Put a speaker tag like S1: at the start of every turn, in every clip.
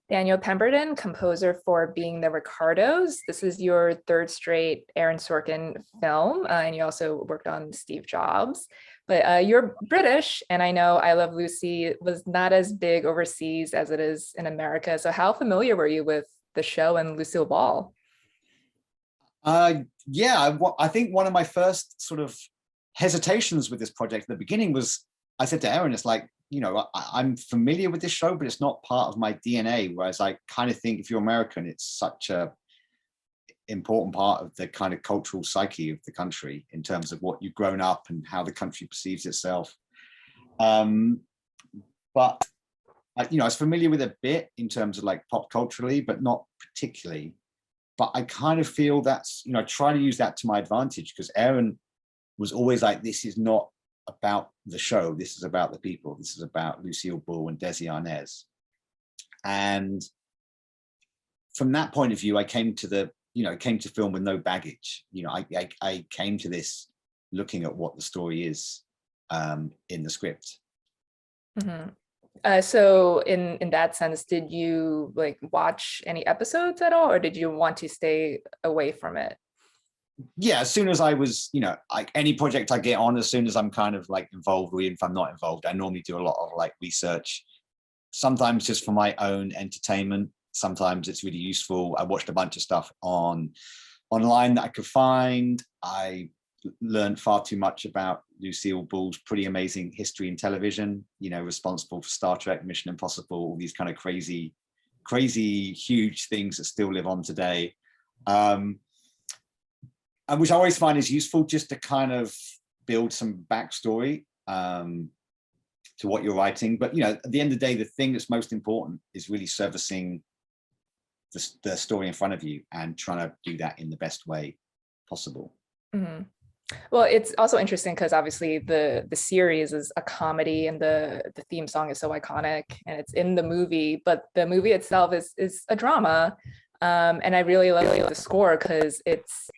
S1: Daniel Pemberton, composer for Being the Ricardos. This is your third straight Aaron Sorkin film, and you also worked on Steve Jobs. But you're British, and I know I Love Lucy was not as big overseas as it is in America. So how familiar were you with the show and Lucille Ball?
S2: Yeah, I think one of my first sort of hesitations with this project at the beginning was, I said to Aaron, it's like, I'm familiar with this show, but it's not part of my DNA. Whereas I kind of think if you're American, it's such a important part of the kind of cultural psyche of the country in terms of what you've grown up and how the country perceives itself. But I was familiar with a bit in terms of like pop culturally, but not particularly. But I kind of feel that's, I try to use that to my advantage, because Aaron was always like, this is not about the show, this is about the people, this is about Lucille Ball and Desi Arnaz. And from that point of view, I came to film with no baggage. I came to this looking at what the story is in the script.
S1: Mm-hmm. So in that sense, did you like watch any episodes at all, or did you want to stay away from it?
S2: Yeah, as soon as I was, like any project I get on, as soon as I'm kind of like involved, or even if I'm not involved, I normally do a lot of like research, sometimes just for my own entertainment. Sometimes it's really useful. I watched a bunch of stuff online that I could find. I learned far too much about Lucille Ball's pretty amazing history in television, responsible for Star Trek, Mission Impossible, all these kind of crazy, huge things that still live on today. And which I always find is useful, just to kind of build some backstory to what you're writing. But, at the end of the day, the thing that's most important is really servicing the story in front of you and trying to do that in the best way possible.
S1: Mm-hmm. Well, it's also interesting because obviously the series is a comedy, and the theme song is so iconic, and it's in the movie, but the movie itself is a drama. And I really love the score because it's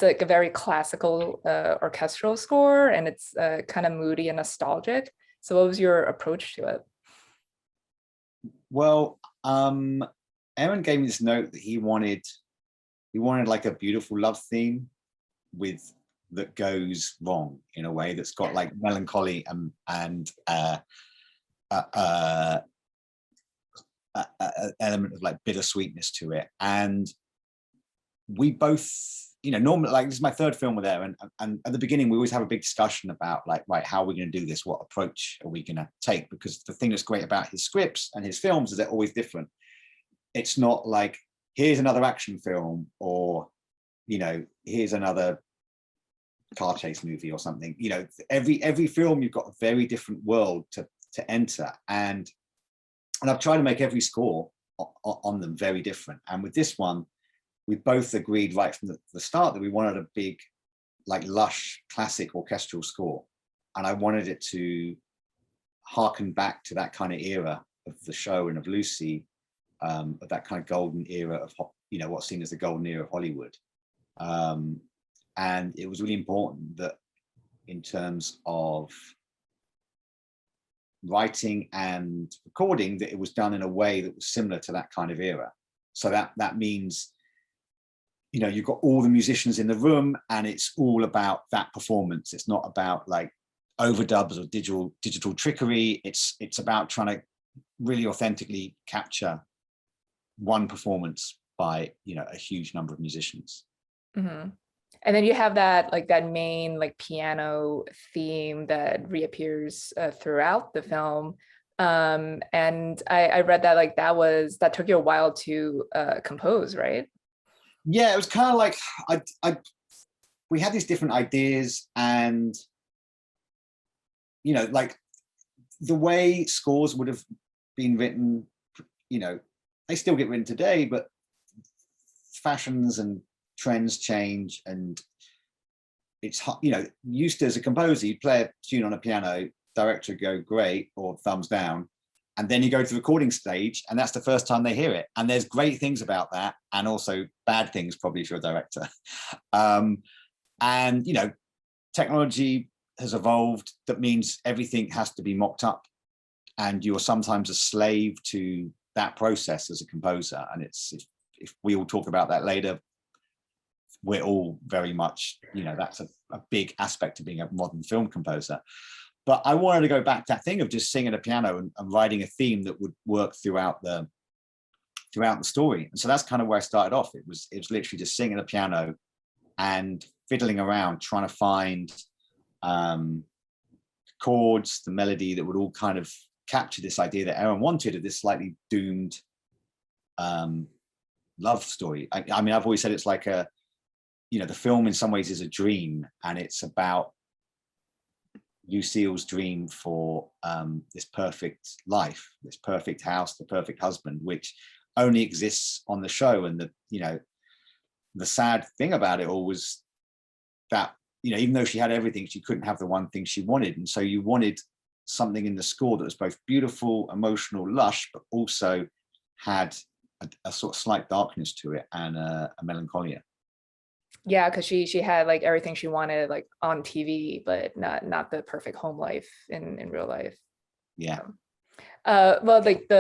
S1: like a very classical orchestral score, and it's kind of moody and nostalgic. So what was your approach to it?
S2: Well, Aaron gave me this note that he wanted like a beautiful love theme that goes wrong in a way that's got like melancholy and element of like bittersweetness to it. And we both, normally, like, this is my third film with Aaron, and at the beginning we always have a big discussion about like, right, how are we going to do this? What approach are we going to take? Because the thing that's great about his scripts and his films is they're always different. It's not like, here's another action film, or, here's another car chase movie or something. Every film, you've got a very different world to enter. And I've tried to make every score on them very different. And with this one, we both agreed right from the start that we wanted a big, like, lush, classic orchestral score. And I wanted it to harken back to that kind of era of the show and of Lucy, of that kind of golden era of, what's seen as the golden era of Hollywood. And it was really important that in terms of writing and recording, that it was done in a way that was similar to that kind of era. So that means, you've got all the musicians in the room, and it's all about that performance. It's not about like overdubs or digital trickery. It's about trying to really authentically capture one performance by, a huge number of musicians.
S1: Mm-hmm. And then you have that main like piano theme that reappears throughout the film. And I read that that took you a while to compose, right?
S2: Yeah, it was kind of like we had these different ideas, and like the way scores would have been written, they still get written today, but fashions and trends change, and it's, used to, as a composer, you play a tune on a piano, director would go great or thumbs down, and then you go to the recording stage, and that's the first time they hear it. And there's great things about that, and also bad things probably if you're a director. And technology has evolved. That means everything has to be mocked up, and you're sometimes a slave to that process as a composer. And if we all talk about that later, we're all very much, that's a big aspect of being a modern film composer. But I wanted to go back to that thing of just singing a piano and writing a theme that would work throughout the story. And so that's kind of where I started off. It was literally just singing a piano and fiddling around, trying to find chords, the melody that would all kind of capture this idea that Aaron wanted of this slightly doomed love story. I mean, I've always said it's like the film in some ways is a dream, and it's about Lucille's dream for this perfect life, this perfect house, the perfect husband, which only exists on the show. And the sad thing about it all was that, even though she had everything, she couldn't have the one thing she wanted. And so you wanted something in the score that was both beautiful, emotional, lush, but also had a sort of slight darkness to it and a melancholia.
S1: Yeah, because she had like everything she wanted like on TV, but not the perfect home life in real life.
S2: Yeah.
S1: Well, like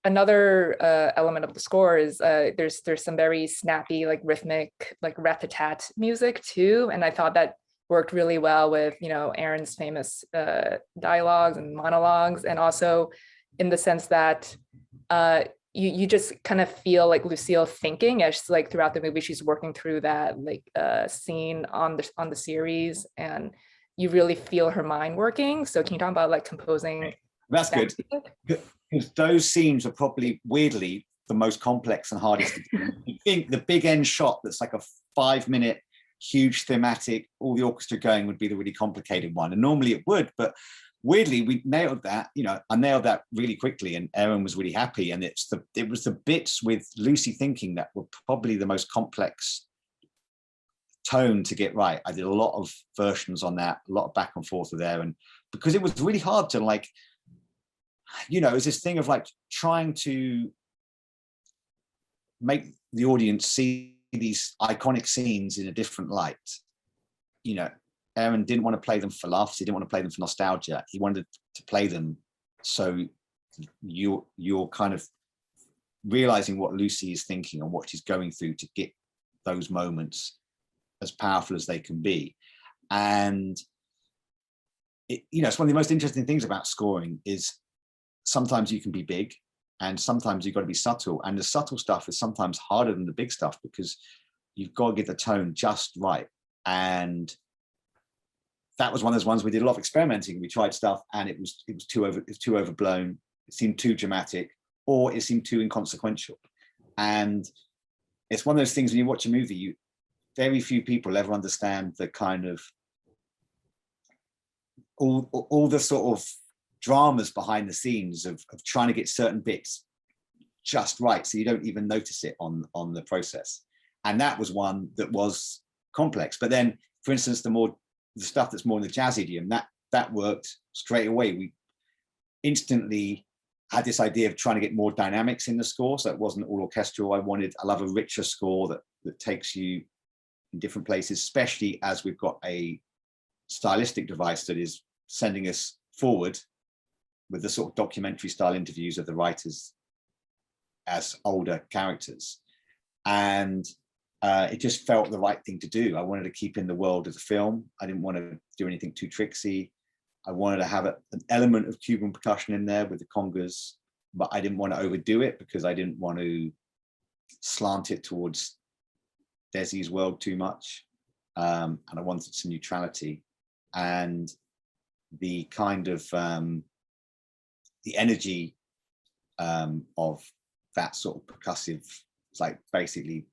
S1: another element of the score is there's some very snappy, like rhythmic, like rat-a-tat music too, and I thought that worked really well with Aaron's famous dialogues and monologues, and also in the sense that you just kind of feel like Lucille thinking as like throughout the movie she's working through that like scene on the series, and you really feel her mind working. So can you talk about like composing?
S2: That's good, because those scenes are probably weirdly the most complex and hardest to do. You think the big end shot that's like a 5-minute huge thematic, all the orchestra going, would be the really complicated one, and normally it would, but weirdly we nailed that. I nailed that really quickly, and Aaron was really happy. And it was the bits with Lucy thinking that were probably the most complex tone to get right. I did a lot of versions on that, a lot of back and forth with Aaron, because it was really hard to like, it was this thing of like trying to make the audience see these iconic scenes in a different light. Aaron didn't want to play them for laughs. He didn't want to play them for nostalgia. He wanted to play them so you're kind of realizing what Lucy is thinking and what she's going through to get those moments as powerful as they can be. And it's one of the most interesting things about scoring is sometimes you can be big and sometimes you've got to be subtle. And the subtle stuff is sometimes harder than the big stuff because you've got to get the tone just right. And that was one of those ones we did a lot of experimenting. We tried stuff and it was too overblown. It seemed too dramatic, or it seemed too inconsequential. And it's one of those things when you watch a movie, very few people ever understand the kind of all the sort of dramas behind the scenes of trying to get certain bits just right, so you don't even notice it on the process. And that was one that was complex. But then, for instance, the stuff that's more in the jazz idiom, that worked straight away. We instantly had this idea of trying to get more dynamics in the score, so it wasn't all orchestral. I love a richer score that takes you in different places, especially as we've got a stylistic device that is sending us forward with the sort of documentary style interviews of the writers as older characters. And it just felt the right thing to do. I wanted to keep in the world of the film. I didn't want to do anything too tricksy. I wanted to have an element of Cuban percussion in there with the congas, but I didn't want to overdo it because I didn't want to slant it towards Desi's world too much. And I wanted some neutrality. And the kind of the energy of that sort of percussive, it's like basically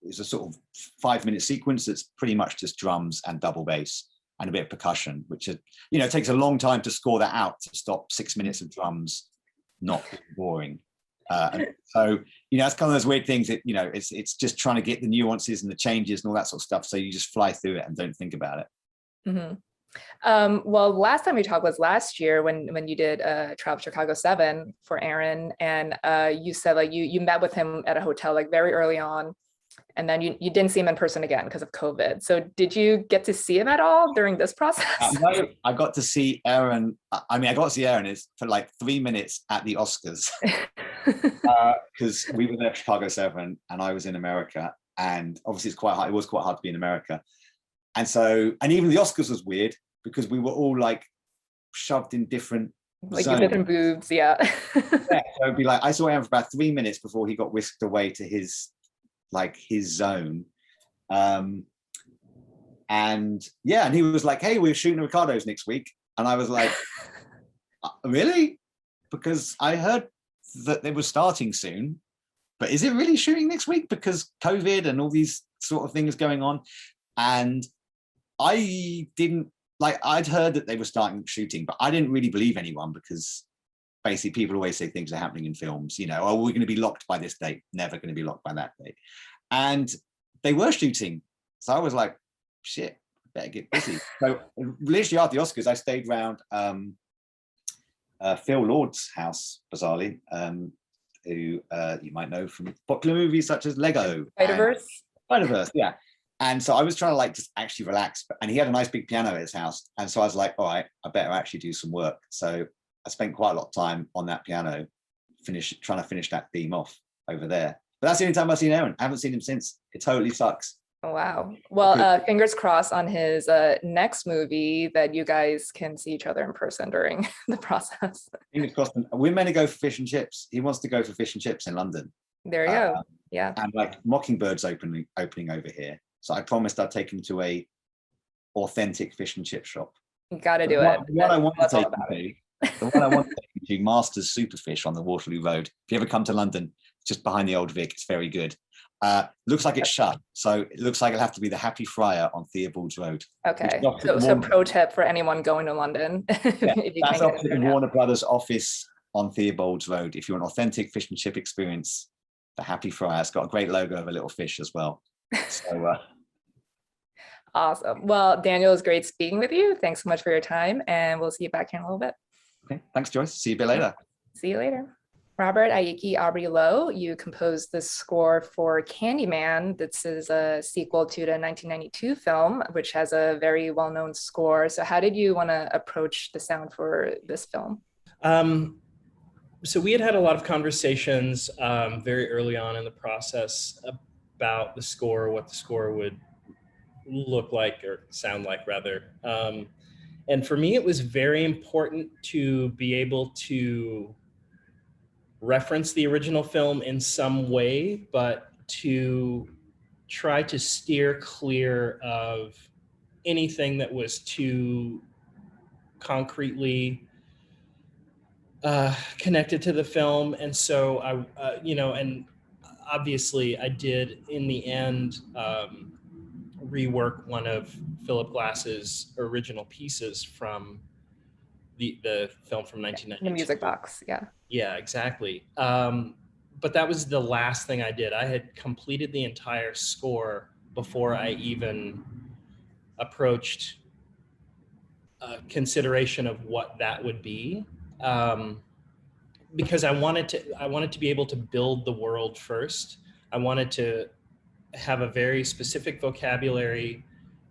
S2: it's a sort of 5-minute sequence that's pretty much just drums and double bass and a bit of percussion, which is, it takes a long time to score that out to stop 6 minutes of drums not boring. And so, it's kind of those weird things that, it's just trying to get the nuances and the changes and all that sort of stuff. So you just fly through it and don't think about it.
S1: Mm-hmm. Well, last time we talked was last year when you did Travel Chicago 7 for Aaron, and you said like you met with him at a hotel like very early on, And then you didn't see him in person again because of COVID. So did you get to see him at all during this process?
S2: No, I got to see Aaron. I got to see Aaron for like 3 minutes at the Oscars because we were there at Chicago 7 and I was in America. And obviously it's quite hard. It was quite hard to be in America. And so, and even the Oscars was weird because we were all like shoved in different
S1: like
S2: zones.
S1: different booths, yeah.
S2: So it'd be like, I saw Aaron for about 3 minutes before he got whisked away to his zone. And yeah, and he was like, hey, we're shooting the Ricardos next week. And I was like, really? Because I heard that they were starting soon, but is it really shooting next week? Because COVID and all these sort of things going on. And I didn't, I'd heard that they were starting shooting, but I didn't really believe anyone because basically people always say things are happening in films, oh, we're going to be locked by this date, never going to be locked by that date. And they were shooting. So I was like, shit, better get busy. So literally after the Oscars, I stayed around Phil Lord's house, bizarrely, who you might know from popular movies such as Lego. Spider-Verse, yeah. And so I was trying to just actually relax, and he had a nice big piano at his house. And so I was like, all right, I better actually do some work. So I spent quite a lot of time on that piano, trying to finish that theme off over there. But that's the only time I've seen Aaron. I haven't seen him since. It totally sucks.
S1: Oh, wow. Well, fingers crossed on his next movie that you guys can see each other in person during the process. Fingers
S2: crossed. We're meant to go for fish and chips. He wants to go for fish and chips in London.
S1: There you go. Yeah.
S2: And Mockingbird's opening over here. So I promised I'd take him to a authentic fish and chip shop.
S1: You got to do it.
S2: The one I want to take him to, Masters Superfish on the Waterloo Road. If you ever come to London, just behind the old Vic, it's very good. Looks like it's shut, so it looks like it'll have to be the Happy Friar on Theobald's Road.
S1: Okay, so pro tip for anyone going to London.
S2: Yeah, that's opposite the Warner Brothers office on Theobald's Road. If you want an authentic fish and chip experience, the Happy Friar's got a great logo of a little fish as well. So
S1: awesome. Well, Daniel, it was great speaking with you. Thanks so much for your time, and we'll see you back here in a little bit.
S2: Okay, thanks, Joyce. See you a bit later.
S1: See you later. Robert Aiki Aubrey Lowe, you composed the score for Candyman. This is a sequel to the 1992 film, which has a very well-known score. So how did you want to approach the sound for this film?
S3: So we had a lot of conversations very early on in the process about the score, what the score would look like or sound like, rather. And for me, it was very important to be able to reference the original film in some way, but to try to steer clear of anything that was too concretely connected to the film. And so I, and obviously I did in the end rework one of Philip Glass's original pieces from the film from 1992.
S1: The music box, yeah.
S3: Yeah, exactly. But that was the last thing I did. I had completed the entire score before I even approached consideration of what that would be, because I wanted to be able to build the world first. I wanted to have a very specific vocabulary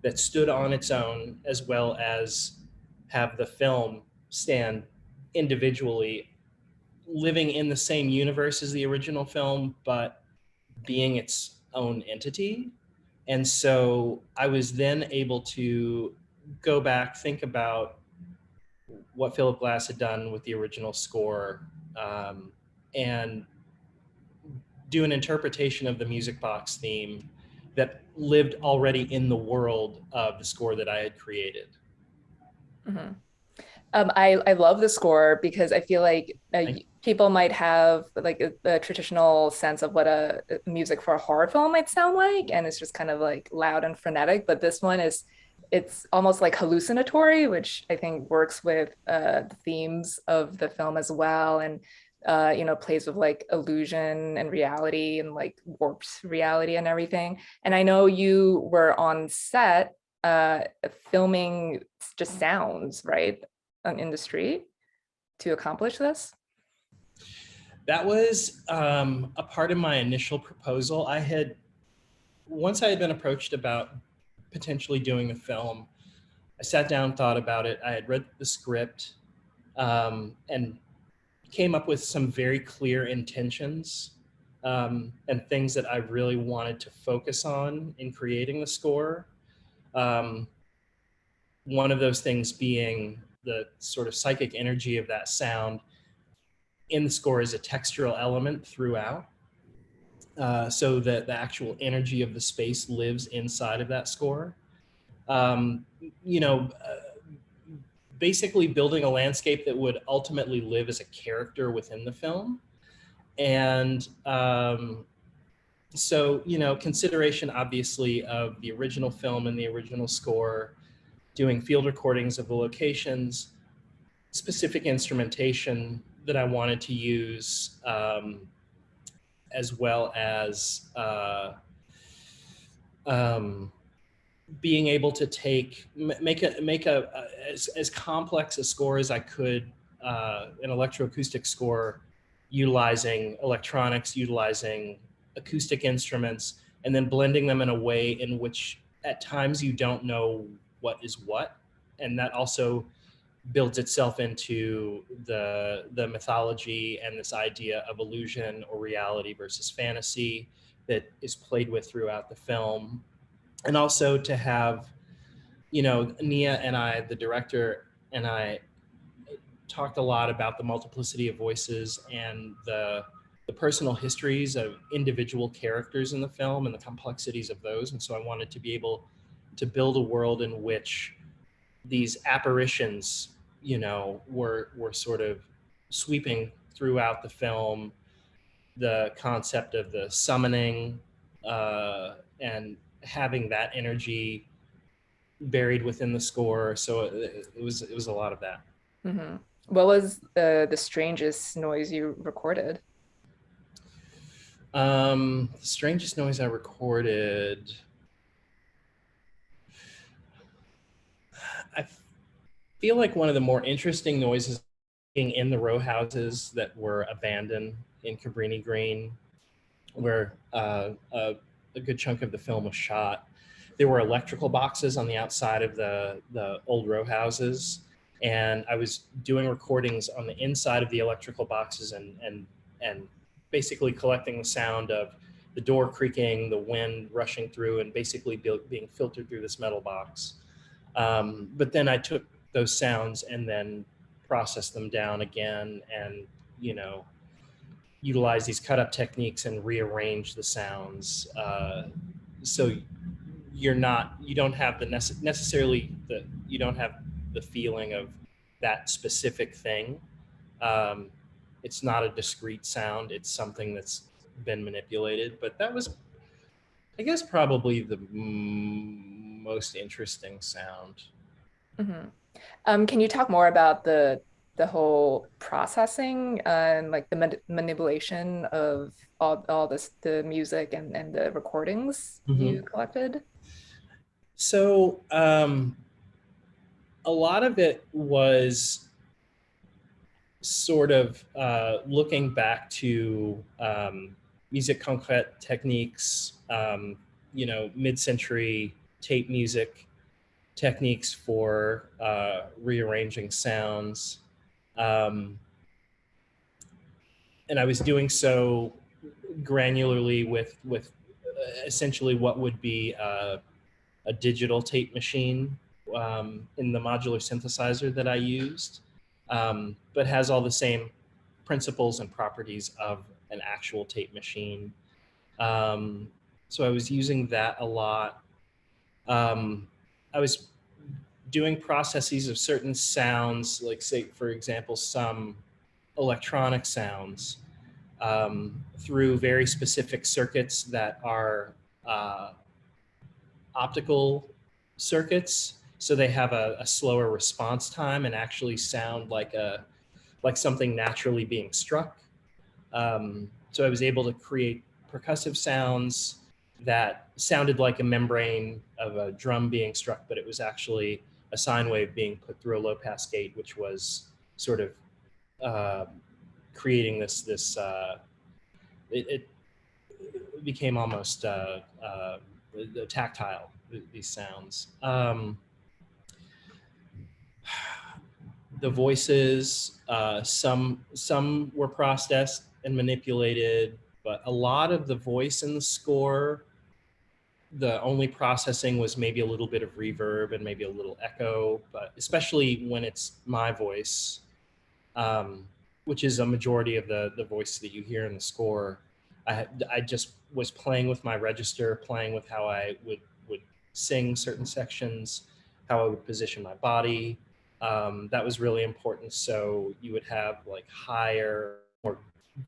S3: that stood on its own, as well as have the film stand individually, living in the same universe as the original film, but being its own entity. And so I was then able to go back, think about what Philip Glass had done with the original score, and do an interpretation of the music box theme that lived already in the world of the score that I had created.
S1: Mm-hmm. I love the score because I feel like people might have like a traditional sense of what a music for a horror film might sound like, and it's just kind of like loud and frenetic. But this one it's almost like hallucinatory, which I think works with the themes of the film as well, and plays with like illusion and reality and like warped reality and everything. And I know you were on set filming just sounds, right? In the street to accomplish this?
S3: That was a part of my initial proposal. I had once I had been approached about potentially doing the film, I sat down, thought about it. I had read the script, and came up with some very clear intentions, and things that I really wanted to focus on in creating the score. One of those things being the sort of psychic energy of that sound in the score is a textural element throughout, so that the actual energy of the space lives inside of that score. Um, you know, basically building a landscape that would ultimately live as a character within the film. And so, consideration obviously of the original film and the original score, doing field recordings of the locations, specific instrumentation that I wanted to use, as well as being able to make as complex a score as I could, an electroacoustic score, utilizing electronics, utilizing acoustic instruments, and then blending them in a way in which at times you don't know what is what. And that also builds itself into the mythology and this idea of illusion or reality versus fantasy that is played with throughout the film. And also to have, Nia and I, the director, and I talked a lot about the multiplicity of voices and the personal histories of individual characters in the film and the complexities of those. And so I wanted to be able to build a world in which these apparitions, were sort of sweeping throughout the film. The concept of the summoning, and having that energy buried within the score. So it was a lot of that.
S1: Mm-hmm. What was the strangest noise you recorded?
S3: The strangest noise I recorded, I feel like one of the more interesting noises being in the row houses that were abandoned in Cabrini Green, where a good chunk of the film was shot. There were electrical boxes on the outside of the old row houses, and I was doing recordings on the inside of the electrical boxes and basically collecting the sound of the door creaking, the wind rushing through, and basically being filtered through this metal box. But then I took those sounds and then processed them down again, and utilize these cut up techniques and rearrange the sounds. So you don't have you don't have the feeling of that specific thing. It's not a discrete sound. It's something that's been manipulated. But that was, I guess, probably the most interesting sound.
S1: Mm-hmm. Can you talk more about the whole processing and like the manipulation of all this, the music and the recordings you collected?
S3: So a lot of it was sort of looking back to musique concrète techniques, mid-century tape music techniques for rearranging sounds. And I was doing so granularly with essentially what would be a digital tape machine in the modular synthesizer that I used, but has all the same principles and properties of an actual tape machine. So I was using that a lot. I was doing processes of certain sounds, like say, for example, some electronic sounds, through very specific circuits that are optical circuits. So they have a slower response time and actually sound like something naturally being struck. So I was able to create percussive sounds that sounded like a membrane of a drum being struck, but it was actually a sine wave being put through a low pass gate, which was sort of creating this. It became almost the tactile, these sounds. The voices, some were processed and manipulated, but a lot of the voice in the score, the only processing was maybe a little bit of reverb and maybe a little echo, but especially when it's my voice, which is a majority of the voice that you hear in the score. I just was playing with my register, playing with how I would sing certain sections, how I would position my body. That was really important. So you would have like higher, more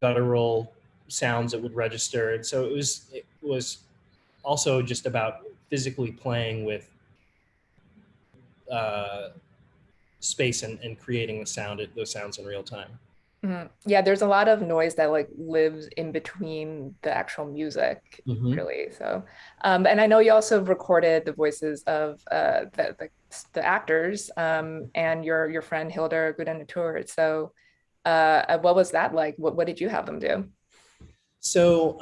S3: guttural sounds that would register. And so it was also just about physically playing with space and creating those sounds in real time.
S1: Mhm. Yeah, there's a lot of noise that like lives in between the actual music, really. So, and I know you also recorded the voices of the actors and your friend Hilda Gudenatour. So, what was that like? What did you have them do?
S3: So,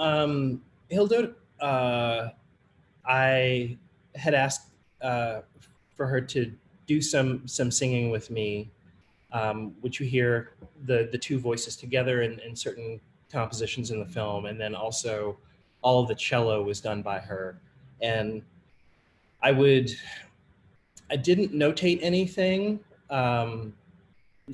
S3: Hilda, I had asked for her to do some singing with me, which you hear the two voices together in certain compositions in the film, and then also all of the cello was done by her. And I didn't notate anything, so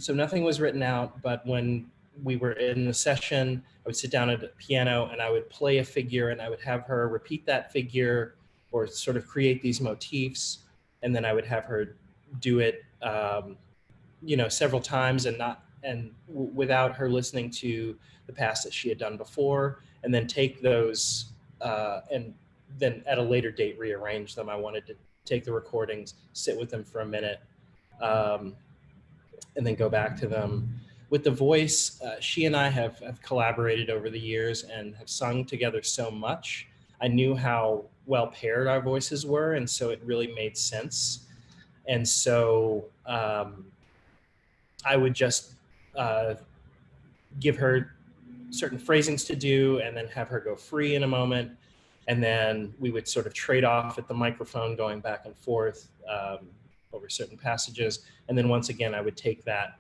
S3: nothing was written out, but when we were in the session, I would sit down at the piano and I would play a figure and I would have her repeat that figure or sort of create these motifs. And then I would have her do it, several times without her listening to the past that she had done before, and then take those and then at a later date rearrange them. I wanted to take the recordings, sit with them for a minute, and then go back to them. With the voice, she and I have collaborated over the years and have sung together so much. I knew how well paired our voices were, and so it really made sense. And so I would just give her certain phrasings to do and then have her go free in a moment. And then we would sort of trade off at the microphone, going back and forth over certain passages. And then once again, I would take that,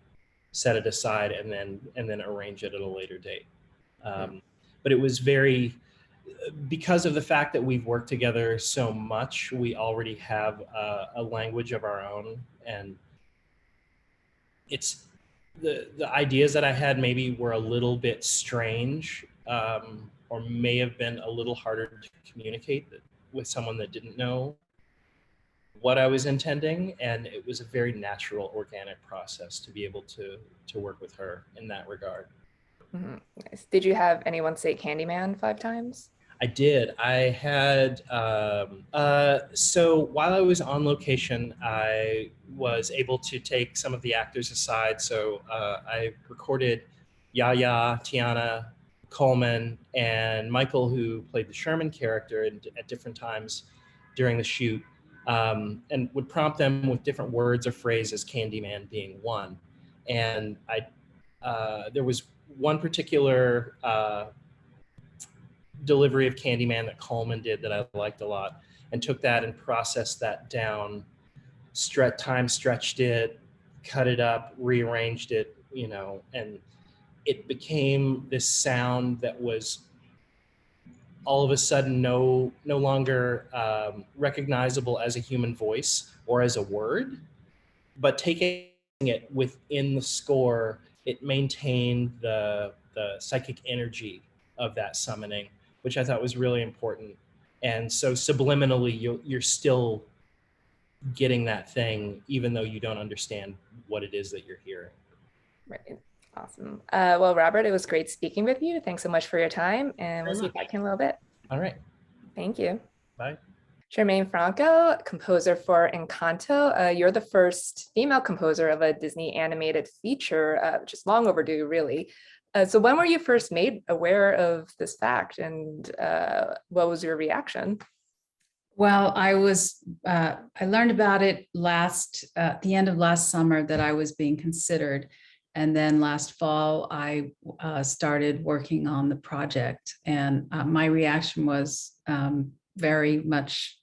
S3: set it aside, and then arrange it at a later date. But it was because of the fact that we've worked together so much, we already have a language of our own, and it's the ideas that I had maybe were a little bit strange, or may have been a little harder to communicate with someone that didn't know what I was intending. And it was a very natural, organic process to be able to work with her in that regard.
S1: Nice. Did you have anyone say Candyman 5 times?
S3: I did. I had, so while I was on location, I was able to take some of the actors aside. So I recorded Yaya, Tiana, Coleman, and Michael, who played the Sherman character at different times during the shoot, and would prompt them with different words or phrases, Candyman being one. And there was one particular delivery of Candyman that Coleman did that I liked a lot, and took that and processed that down, stretched it, cut it up, rearranged it, and it became this sound that was all of a sudden no longer recognizable as a human voice or as a word, but taking it within the score, it maintained the psychic energy of that summoning, which I thought was really important. And so subliminally, you're still getting that thing, even though you don't understand what it is that you're hearing.
S1: Right. Awesome. Well, Robert, it was great speaking with you. Thanks so much for your time, and we'll see you back in a little bit.
S3: All right.
S1: Thank you.
S3: Bye.
S1: Germaine Franco, composer for Encanto. You're the first female composer of a Disney animated feature, which is long overdue, really. So when were you first made aware of this fact, and what was your reaction?
S4: Well, I learned about it at the end of last summer that I was being considered. And then last fall, I started working on the project. And my reaction was very much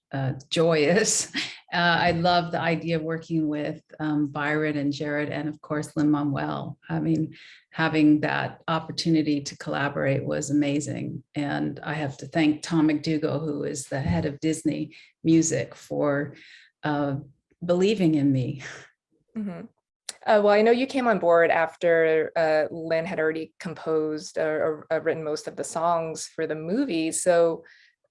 S4: joyous. I love the idea of working with Byron and Jared, and of course, Lin-Manuel. I mean, having that opportunity to collaborate was amazing. And I have to thank Tom McDougall, who is the head of Disney Music, for believing in me.
S1: Mm-hmm. Well, I know you came on board after Lin had already composed or written most of the songs for the movie. So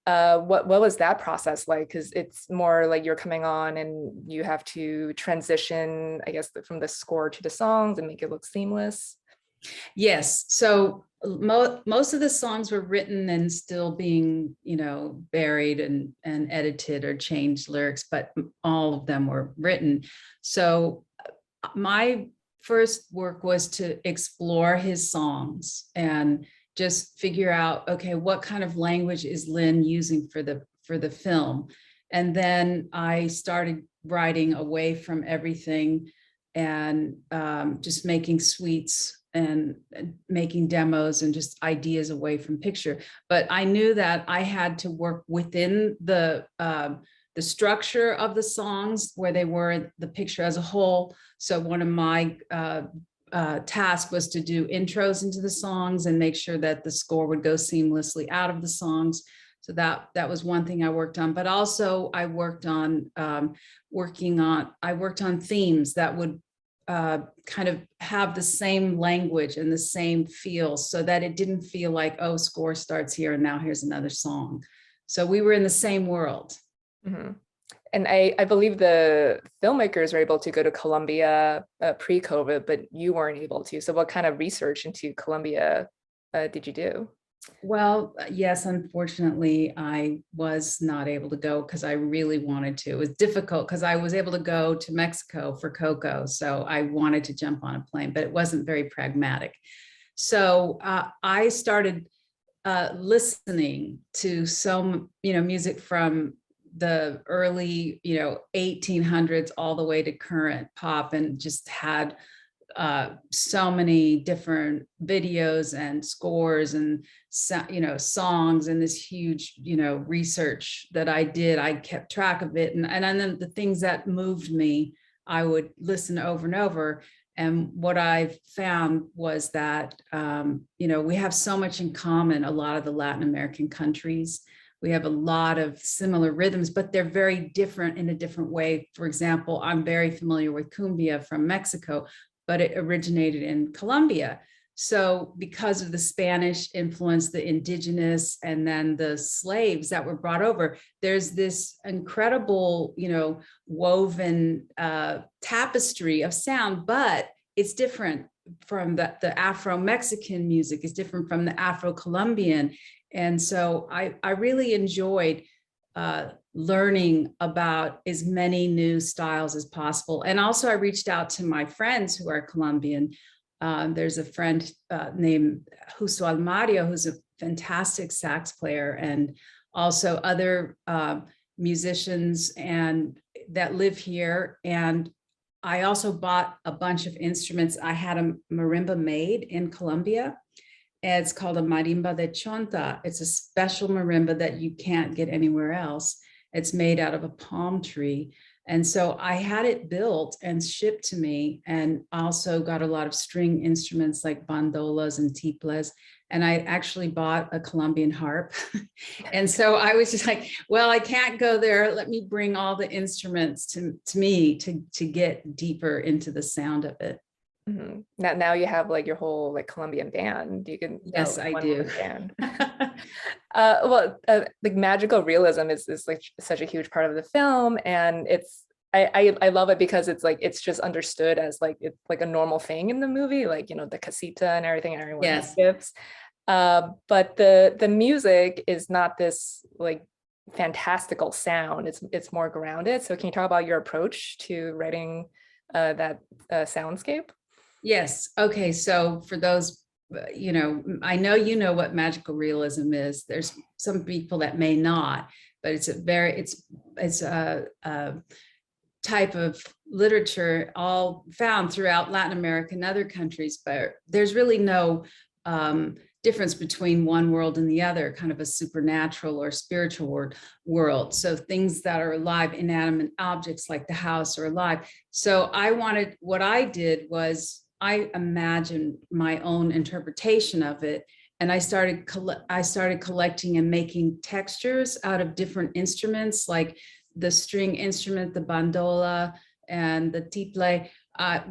S1: what was that process like? Because it's more like you're coming on and you have to transition, I guess, from the score to the songs and make it look seamless.
S4: Yes. So most of the songs were written and still being, buried and edited or changed lyrics, but all of them were written. So my first work was to explore his songs and just figure out, okay, what kind of language is Lin using for the film? And then I started writing away from everything and just making suites and making demos and just ideas away from picture. But I knew that I had to work within the structure of the songs where they were the picture as a whole. So one of my task was to do intros into the songs and make sure that the score would go seamlessly out of the songs. So that was one thing I worked on, but also I worked on themes that would kind of have the same language and the same feel, so that it didn't feel like, oh, score starts here and now here's another song. So we were in the same world.
S1: Mm-hmm. And I believe the filmmakers were able to go to Colombia pre-COVID, but you weren't able to. So what kind of research into Colombia did you do?
S4: Well, yes, unfortunately, I was not able to go because I really wanted to. It was difficult because I was able to go to Mexico for Coco. So I wanted to jump on a plane, but it wasn't very pragmatic. So I started listening to some, music from the early, 1800s all the way to current pop, and just had so many different videos and scores and songs, and this huge research that I did. I kept track of it, and then the things that moved me I would listen over and over. And what I found was that we have so much in common. A lot of the Latin American countries, we have a lot of similar rhythms, but they're very different in a different way. For example, I'm very familiar with cumbia from Mexico, but it originated in Colombia. So because of the Spanish influence, the indigenous, and then the slaves that were brought over, there's this incredible, woven tapestry of sound, but it's different from the Afro-Mexican music, it's different from the Afro-Colombian. And so I really enjoyed learning about as many new styles as possible. And also I reached out to my friends who are Colombian. There's a friend named Justo Almario, who's a fantastic sax player, and also other musicians and that live here. And I also bought a bunch of instruments. I had a marimba made in Colombia. It's called a marimba de chonta. It's a special marimba that you can't get anywhere else. It's made out of a palm tree. And so I had it built and shipped to me, and also got a lot of string instruments like bandolas and tiples. And I actually bought a Colombian harp. And so I was just like, well, I can't go there. Let me bring all the instruments to me to get deeper into the sound of it.
S1: Mm-hmm. Now you have like your whole like Colombian band. You can
S4: yes, I do.
S1: Band. Like magical realism is like such a huge part of the film, and I love it because it's just understood as like it's like a normal thing in the movie, like the casita and everything, and everyone has gifts. But the music is not this like fantastical sound. It's more grounded. So can you talk about your approach to writing that soundscape?
S4: Yes. Okay. So for those, I know what magical realism is. There's some people that may not, but it's a type of literature all found throughout Latin America and other countries, but there's really no difference between one world and the other, kind of a supernatural or spiritual world. So things that are alive, inanimate objects like the house are alive. So what I did was I imagined my own interpretation of it. And I started collecting and making textures out of different instruments, like the string instrument, the bandola and the tiple.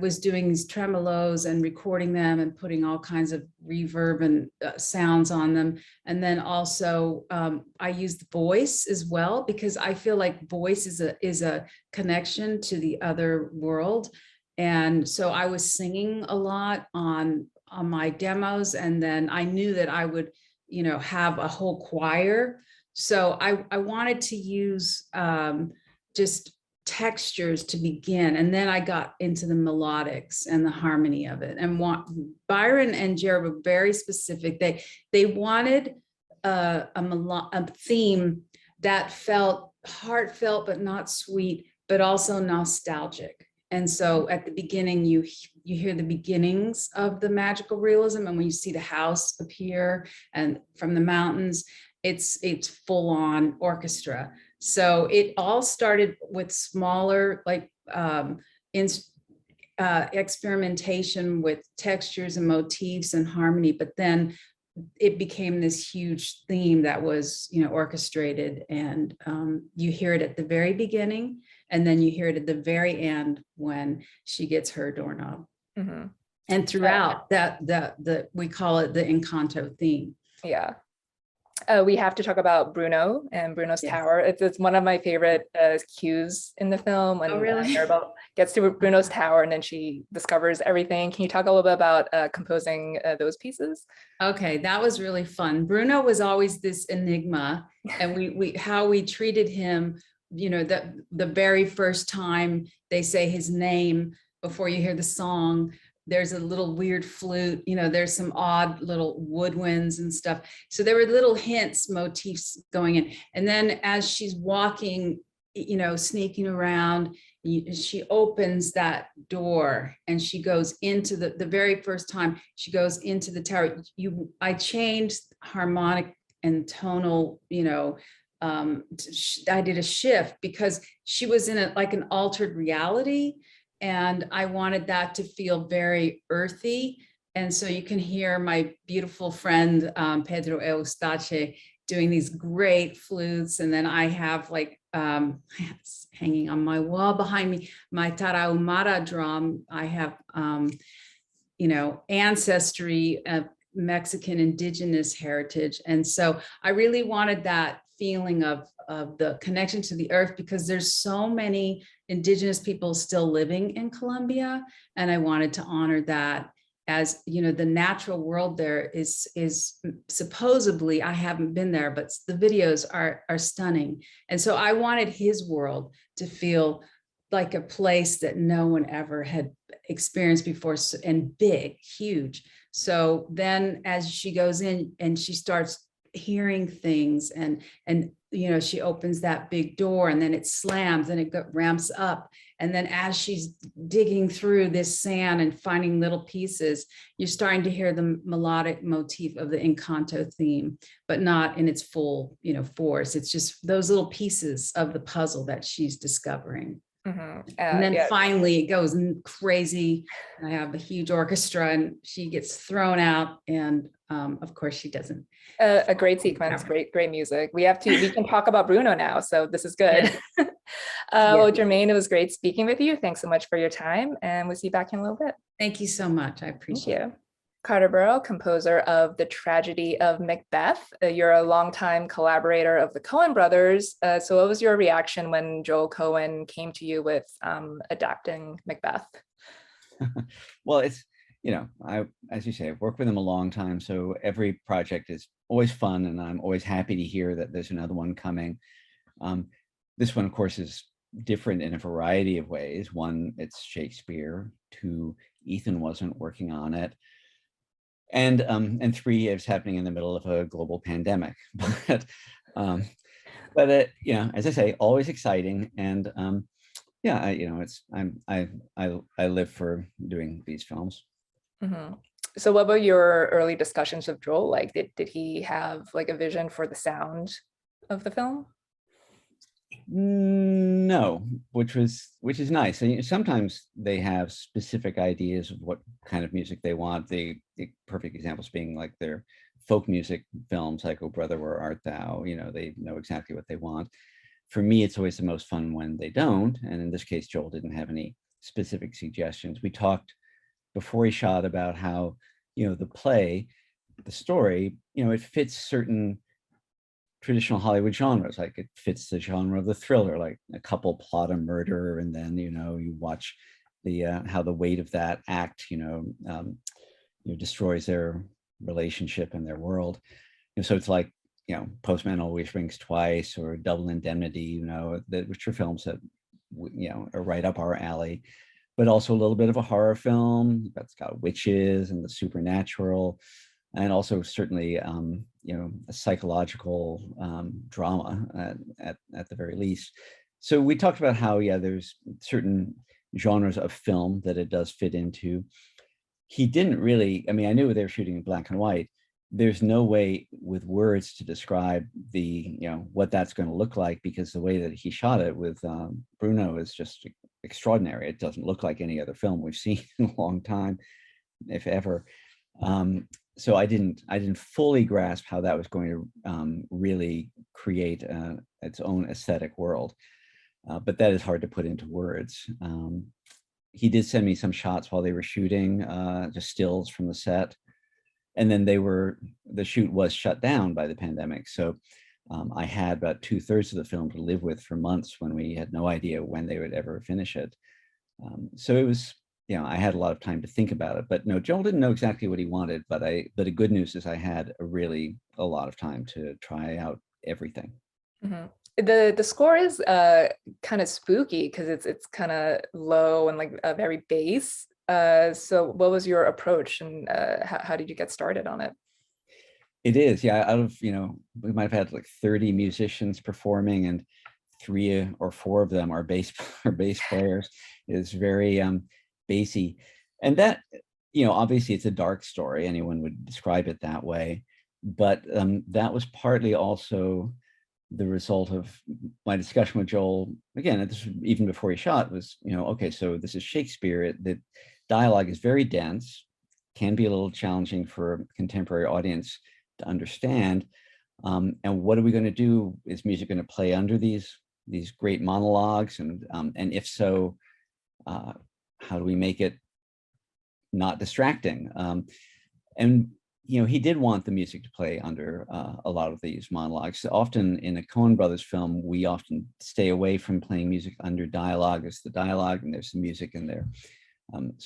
S4: Was doing these tremolos and recording them and putting all kinds of reverb and sounds on them. And then also I used voice as well, because I feel like voice is a connection to the other world. And so I was singing a lot on my demos, and then I knew that I would, have a whole choir. So I wanted to use just textures to begin, and then I got into the melodics and the harmony of it. And Byron and Jared were very specific. They wanted a theme that felt heartfelt but not sweet, but also nostalgic. And so at the beginning, you hear the beginnings of the magical realism, and when you see the house appear and from the mountains, it's full on orchestra. So it all started with smaller, like experimentation with textures and motifs and harmony, but then it became this huge theme that was, orchestrated. And you hear it at the very beginning, and then you hear it at the very end when she gets her doorknob. Mm-hmm. And throughout we call it the Encanto theme.
S1: Yeah. We have to talk about Bruno and Bruno's Tower. It's one of my favorite cues in the film, when Mirabel gets to Bruno's Tower and then she discovers everything. Can you talk a little bit about composing those pieces?
S4: Okay, that was really fun. Bruno was always this enigma, and how we treated him, the very first time they say his name before you hear the song, there's a little weird flute, there's some odd little woodwinds and stuff. So there were little hints, motifs going in. And then as she's walking, sneaking around, she opens that door and she goes into the very first time she goes into the tower. I changed harmonic and tonal, I did a shift because she was in an altered reality. And I wanted that to feel very earthy. And so you can hear my beautiful friend, Pedro Eustache, doing these great flutes. And then I have hanging on my wall behind me, my tarahumara drum. I have, ancestry of Mexican indigenous heritage. And so I really wanted that feeling of the connection to the earth, because there's so many indigenous people still living in Colombia. And I wanted to honor that, as the natural world there is supposedly, I haven't been there, but the videos are stunning. And so I wanted his world to feel like a place that no one ever had experienced before, and big, huge. So then as she goes in and she starts hearing things, and she opens that big door, and then it slams and it ramps up. And then as she's digging through this sand and finding little pieces, you're starting to hear the melodic motif of the Encanto theme, but not in its full, force. It's just those little pieces of the puzzle that she's discovering. Mm-hmm. And then finally it goes crazy. I have a huge orchestra and she gets thrown out, and of course she doesn't.
S1: A great sequence, great music. We can talk about Bruno now, so this is good. Yeah. Well, Germaine, it was great speaking with you. Thanks so much for your time, and we'll see you back in a little bit.
S4: Thank you so much. I appreciate it.
S1: Carter Burrow, composer of The Tragedy of Macbeth. You're a longtime collaborator of the Coen brothers. So what was your reaction when Joel Coen came to you with adapting Macbeth?
S5: Well, it's, as you say, I've worked with him a long time. So every project is always fun, and I'm always happy to hear that there's another one coming. This one, of course, is different in a variety of ways. One, it's Shakespeare. Two, Ethan wasn't working on it. And three, it's happening in the middle of a global pandemic. But as I say, always exciting. And I live for doing these films.
S1: Mm-hmm. So what about your early discussions with Joel? Like, did he have like a vision for the sound of the film?
S5: No, which is nice. And sometimes they have specific ideas of what kind of music they want. The perfect examples being like their folk music films, like "Oh Brother, Where Art Thou?" You know, they know exactly what they want. For me, it's always the most fun when they don't. And in this case, Joel didn't have any specific suggestions. We talked before he shot about how, you know, the play, the story, you know, it fits certain traditional Hollywood genres. Like it fits the genre of the thriller, like a couple plot a murder, and then, you know, you watch the how the weight of that act, destroys their relationship and their world. So it's like, you know, Postman Always Rings Twice or Double Indemnity, you know, which are films that, you know, are right up our alley, but also a little bit of a horror film that's got witches and the supernatural, and also certainly, a psychological drama at the very least. So we talked about how, yeah, there's certain genres of film that it does fit into. He didn't really, I mean, I knew they were shooting in black and white. There's no way with words to describe what that's going to look like, because the way that he shot it with Bruno is just extraordinary. It doesn't look like any other film we've seen in a long time, if ever. So I didn't fully grasp how that was going to really create its own aesthetic world. But that is hard to put into words. He did send me some shots while they were shooting, just stills from the set. And then the shoot was shut down by the pandemic. So I had about 2/3 of the film to live with for months when we had no idea when they would ever finish it. So it was, I had a lot of time to think about it. But no, Joel didn't know exactly what he wanted. But the good news is I had a lot of time to try out everything.
S1: Mm-hmm. The score is kind of spooky because it's kind of low and like a very bass. So what was your approach, and how did you get started on it?
S5: It is, yeah. Out of, we might have had like 30 musicians performing, and 3 or 4 of them are bass players. It's very bassy, and that, obviously it's a dark story. Anyone would describe it that way, but that was partly also the result of my discussion with Joel. Again, this was even before he shot, was, okay, so this is Shakespeare. The dialogue is very dense, can be a little challenging for a contemporary audience to understand. And what are we going to do? Is music going to play under these great monologues? And if so, how do we make it not distracting? And he did want the music to play under a lot of these monologues. Often in a Coen Brothers film, we often stay away from playing music under dialogue. There's the dialogue and there's the music in there.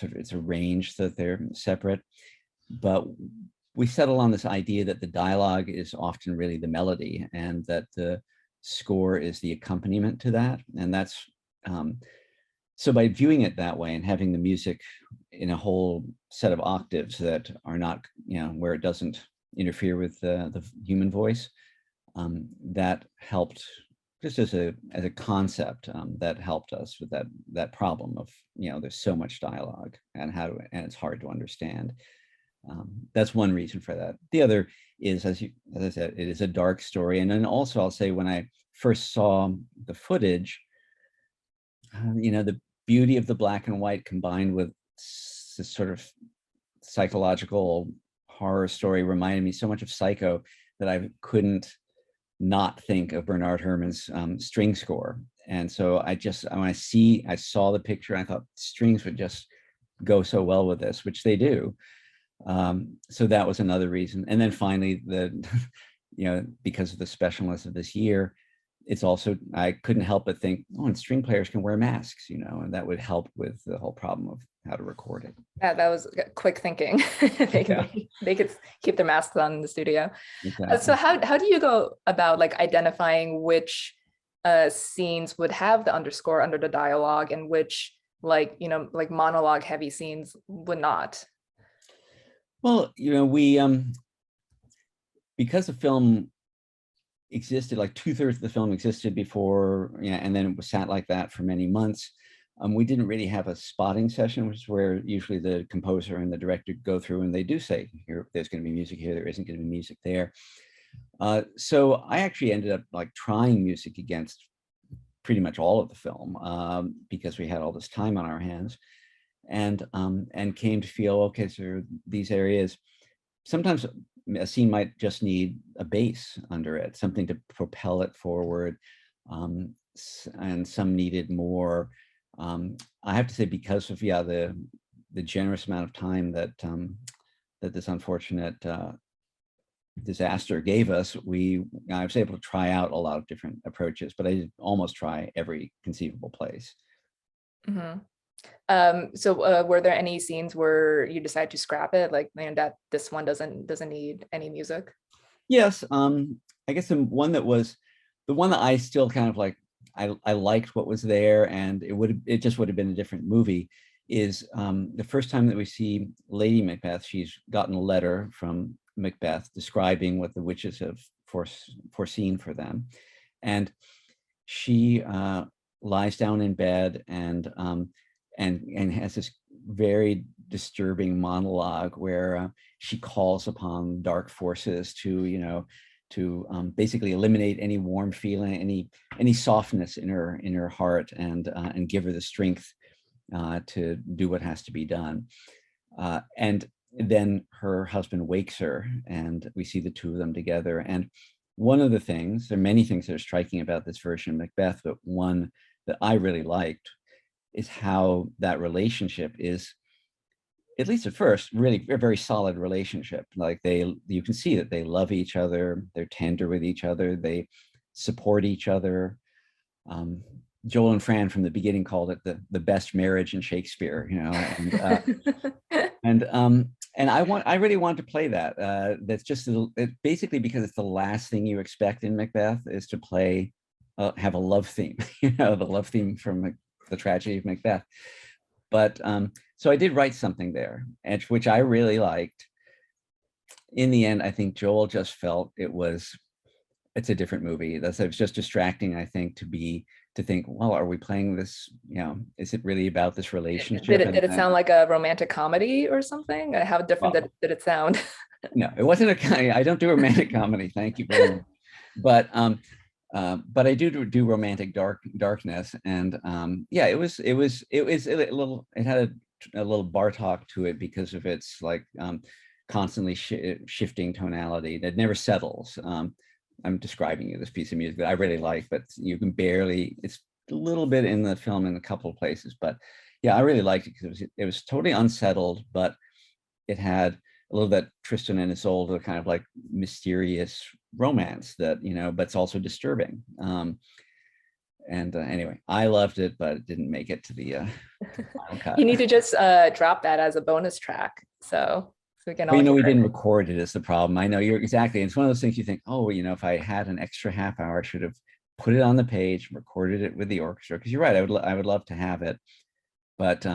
S5: It's arranged that they're separate. But we settle on this idea that the dialogue is often really the melody, and that the score is the accompaniment to that. And that's so by viewing it that way and having the music in a whole set of octaves that are not, where it doesn't interfere with the human voice, that helped, just as a concept, that helped us with that problem of, there's so much dialogue and it's hard to understand. That's one reason for that. The other is, as I said, it is a dark story. And then also I'll say, when I first saw the footage, the beauty of the black and white combined with this sort of psychological horror story reminded me so much of Psycho that I couldn't not think of Bernard Herrmann's string score. And so when I saw the picture, I thought strings would just go so well with this, which they do. So that was another reason. And then finally, because of the specialness of this year, it's also, I couldn't help but think, and string players can wear masks, and that would help with the whole problem of how to record it.
S1: Yeah, that was quick thinking. They could keep their masks on in the studio. Exactly. So how do you go about like identifying which scenes would have the underscore under the dialogue and which like monologue heavy scenes would not?
S5: Well, we because the film existed, like 2/3 of the film existed before, and then it was sat like that for many months. We didn't really have a spotting session, which is where usually the composer and the director go through and they do say, here, there's going to be music here, there isn't going to be music there. So I actually ended up like trying music against pretty much all of the film because we had all this time on our hands, and came to feel, okay, so these areas, sometimes a scene might just need a bass under it, something to propel it forward, and some needed more. I have to say, because of the generous amount of time that that this unfortunate disaster gave us, I was able to try out a lot of different approaches, but I did almost try every conceivable place.
S1: So were there any scenes where you decided to scrap it, like, man, that this one doesn't need any music?
S5: Yes, I guess the one that I still kind of like, I liked what was there, and it just would have been a different movie, is the first time that we see Lady Macbeth. She's gotten a letter from Macbeth describing what the witches have foreseen for them, and she lies down in bed and has this very disturbing monologue where she calls upon dark forces to basically eliminate any warm feeling, any softness in her heart, and give her the strength to do what has to be done. And then her husband wakes her, and we see the two of them together. And one of the things, there are many things that are striking about this version of Macbeth, but one that I really liked is how that relationship is, at least at first, really a very solid relationship. Like you can see that they love each other, they're tender with each other, they support each other. Joel and Fran from the beginning called it the best marriage in Shakespeare, and I really want to play that. That's just basically because it's the last thing you expect in Macbeth, is to play have a love theme, the love theme from the Tragedy of Macbeth. But so I did write something there, which I really liked. In the end, I think Joel just felt it's a different movie. It was just distracting, I think, to think, well, are we playing this? Is it really about this relationship?
S1: Did it sound like a romantic comedy or something? How different did it sound?
S5: No, it wasn't I don't do romantic comedy. Thank you very much. But I do romantic darkness, and it was a little. It had a little Bartok to it because of its like constantly shifting tonality that never settles. I'm describing you this piece of music that I really like, but you can barely. It's a little bit in the film in a couple of places, but yeah, I really liked it because it was totally unsettled, but it had a little bit Tristan and Isolde, kind of like mysterious romance that, but it's also disturbing. Anyway, I loved it, but it didn't make it to the final cut.
S1: You need to just drop that as a bonus track, so we can all.
S5: We didn't record it is the problem. I know you're exactly. It's one of those things you think, oh, if I had an extra half hour, I should have put it on the page, recorded it with the orchestra. Because you're right, I would love to have it, but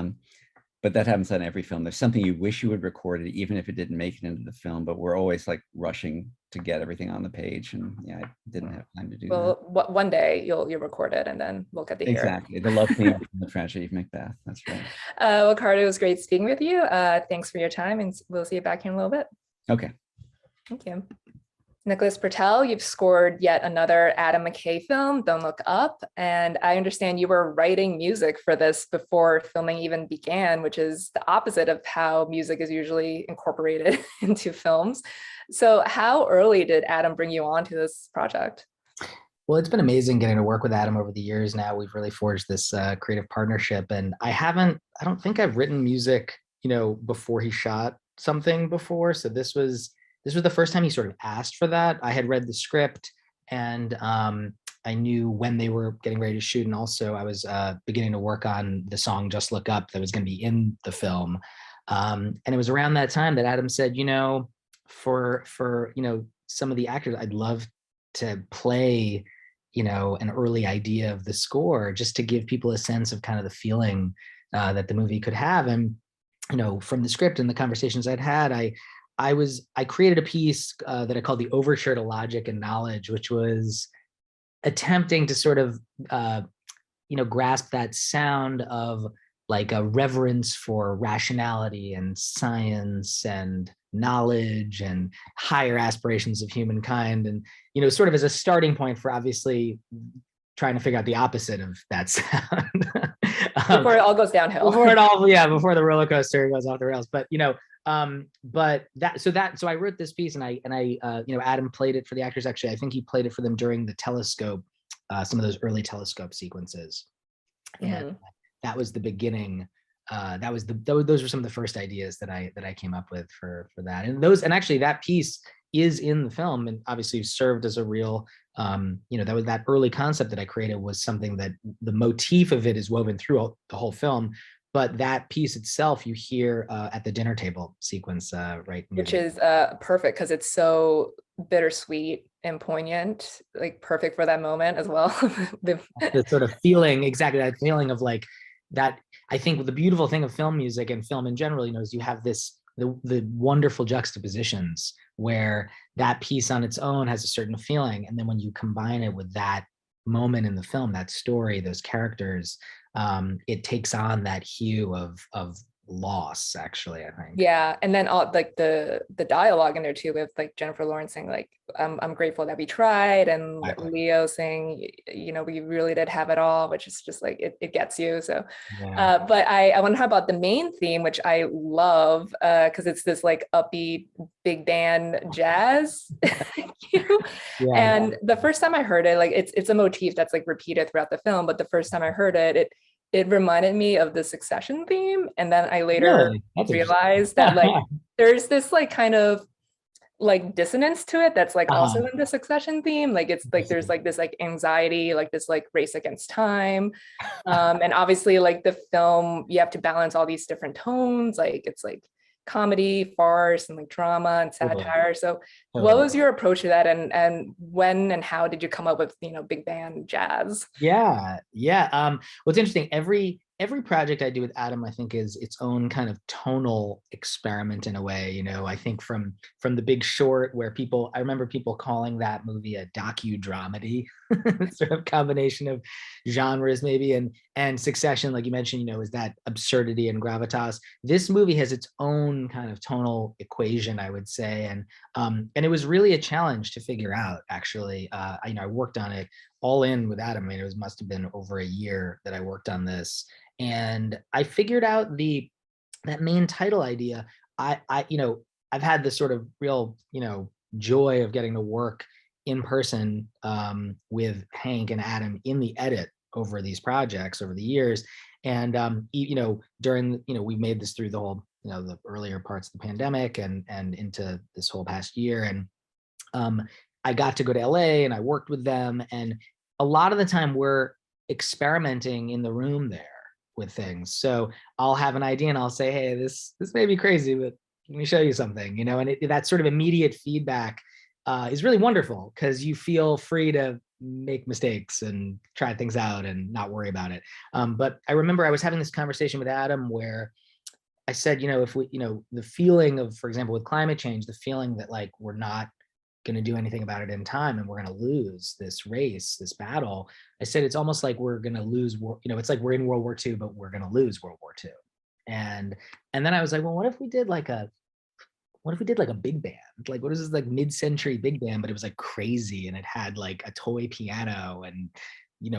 S5: that happens on every film. There's something you wish you would record it, even if it didn't make it into the film. But we're always like rushing to get everything on the page, and I didn't have time to do that.
S1: Well, one day you'll record it, and then we'll get to hear
S5: exactly the love theme from the Tragedy of Macbeth. That's right.
S1: Well, Carter, it was great speaking with you. Thanks for your time, and we'll see you back here in a little bit.
S5: Okay.
S1: Thank you. Nicholas Britell, you've scored yet another Adam McKay film, Don't Look Up, and I understand you were writing music for this before filming even began, which is the opposite of how music is usually incorporated into films. So how early did Adam bring you on to this project?
S6: Well, it's been amazing getting to work with Adam over the years now. We've really forged this creative partnership, and I don't think I've written music, before he shot something before. So this was the first time he sort of asked for that. I had read the script, and I knew when they were getting ready to shoot. And also I was beginning to work on the song Just Look Up that was going to be in the film. And it was around that time that Adam said, for some of the actors, I'd love to play, an early idea of the score, just to give people a sense of kind of the feeling that the movie could have. And, from the script and the conversations I'd had, I created a piece that I called the Overture to Logic and Knowledge, which was attempting to sort of, grasp that sound of like a reverence for rationality and science and knowledge and higher aspirations of humankind, and sort of as a starting point for obviously trying to figure out the opposite of that sound.
S1: Before it all goes downhill.
S6: Before the roller coaster goes off the rails. But so I wrote this piece, and I Adam played it for the actors. Actually, I think he played it for them during the telescope, some of those early telescope sequences, and that was the beginning. Those were some of the first ideas that I came up with for that, and actually that piece is in the film, and obviously served as a real that early concept that I created was something that the motif of it is woven through the whole film. But that piece itself, you hear at the dinner table sequence, right?
S1: Which is perfect because it's so bittersweet and poignant, like perfect for that moment as well.
S6: The sort of feeling, exactly that feeling of like that. I think the beautiful thing of film music and film in general, is you have the wonderful juxtapositions where that piece on its own has a certain feeling, and then when you combine it with that moment in the film, that story, those characters, it takes on that hue of loss, actually, I think.
S1: Yeah, and then all like the dialogue in there too, with like Jennifer Lawrence saying like, I'm grateful that we tried, and
S6: Exactly.
S1: Leo saying, we really did have it all, which is just like it gets you. So
S6: Yeah.
S1: but I want to talk about the main theme, which I love, because it's this like upbeat big band jazz.
S6: Yeah.
S1: And the first time I heard it, like it's a motif that's like repeated throughout the film, but the first time I heard it reminded me of the Succession theme. And then I later realized that like there's this like kind of like dissonance to it that's like also in the Succession theme. Like it's like there's like this like anxiety, like this like race against time. And obviously like the film, you have to balance all these different tones. Like it's like comedy, farce, and like drama and satire. So what was your approach to that, and when and how did you come up with big band jazz?
S6: Yeah. What's interesting, every project I do with Adam, I think, is its own kind of tonal experiment in a way. I think from The Big Short, where I remember people calling that movie a docu-dramedy, sort of combination of genres maybe, and Succession, like you mentioned, is that absurdity and gravitas. This movie has its own kind of tonal equation, I would say, and it was really a challenge to figure out, actually. I worked on it all in with Adam. I mean, it must have been over a year that I worked on this. And I figured out that main title idea. I've had this sort of real, joy of getting to work in person with Hank and Adam in the edit over these projects over the years. And during, we made this through the whole, the earlier parts of the pandemic and into this whole past year. And I got to go to LA and I worked with them. And a lot of the time we're experimenting in the room there with things. So I'll have an idea and I'll say, hey, this may be crazy, but let me show you something, and that sort of immediate feedback is really wonderful because you feel free to make mistakes and try things out and not worry about it. But I remember I was having this conversation with Adam where I said, if we, the feeling of, for example, with climate change, the feeling that like we're not going to do anything about it in time and we're going to lose this race, this battle. I said, it's almost like we're going to lose, it's like we're in World War II, but we're going to lose World War II. And then I was like, well, what if we did like a big band? Like, what is this like mid-century big band, but it was like crazy and it had like a toy piano and,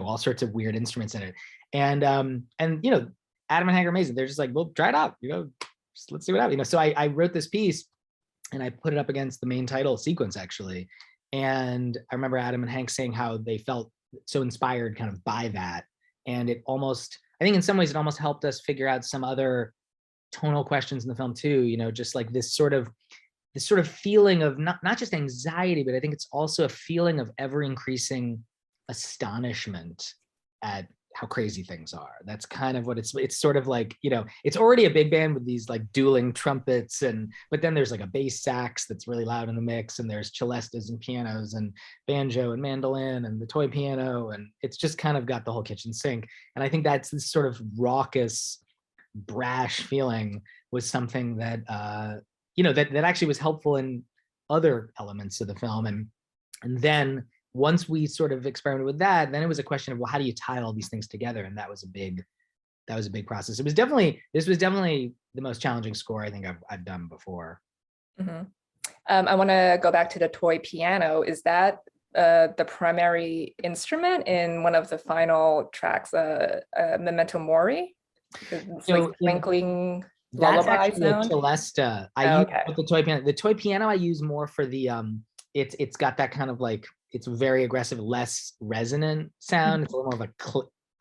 S6: all sorts of weird instruments in it. And Adam and Hank are amazing. They're just like, well, try it out, just let's see what happens. So I wrote this piece and I put it up against the main title sequence, actually. And I remember Adam and Hank saying how they felt so inspired kind of by that. And it almost, I think in some ways it almost helped us figure out some other tonal questions in the film too, just like this sort of feeling of not just anxiety, but I think it's also a feeling of ever increasing astonishment at how crazy things are. That's kind of what it's sort of like, it's already a big band with these like dueling trumpets but then there's like a bass sax that's really loud in the mix, and there's celestas and pianos and banjo and mandolin and the toy piano, and it's just kind of got the whole kitchen sink. And I think that's this sort of raucous, brash feeling was something that that actually was helpful in other elements of the film. And then once we sort of experimented with that, then it was a question of, well, how do you tie all these things together? And that was a big process. This was definitely the most challenging score I think I've done before.
S1: Mm-hmm. I want to go back to the toy piano. Is that the primary instrument in one of the final tracks, Memento Mori? It's
S6: So
S1: like twinkling
S6: that's
S1: lullaby
S6: actually a
S1: sound.
S6: celesta. The toy piano. The toy piano I use more for the it's got that kind of like, it's very aggressive, less resonant sound. It's a little more of a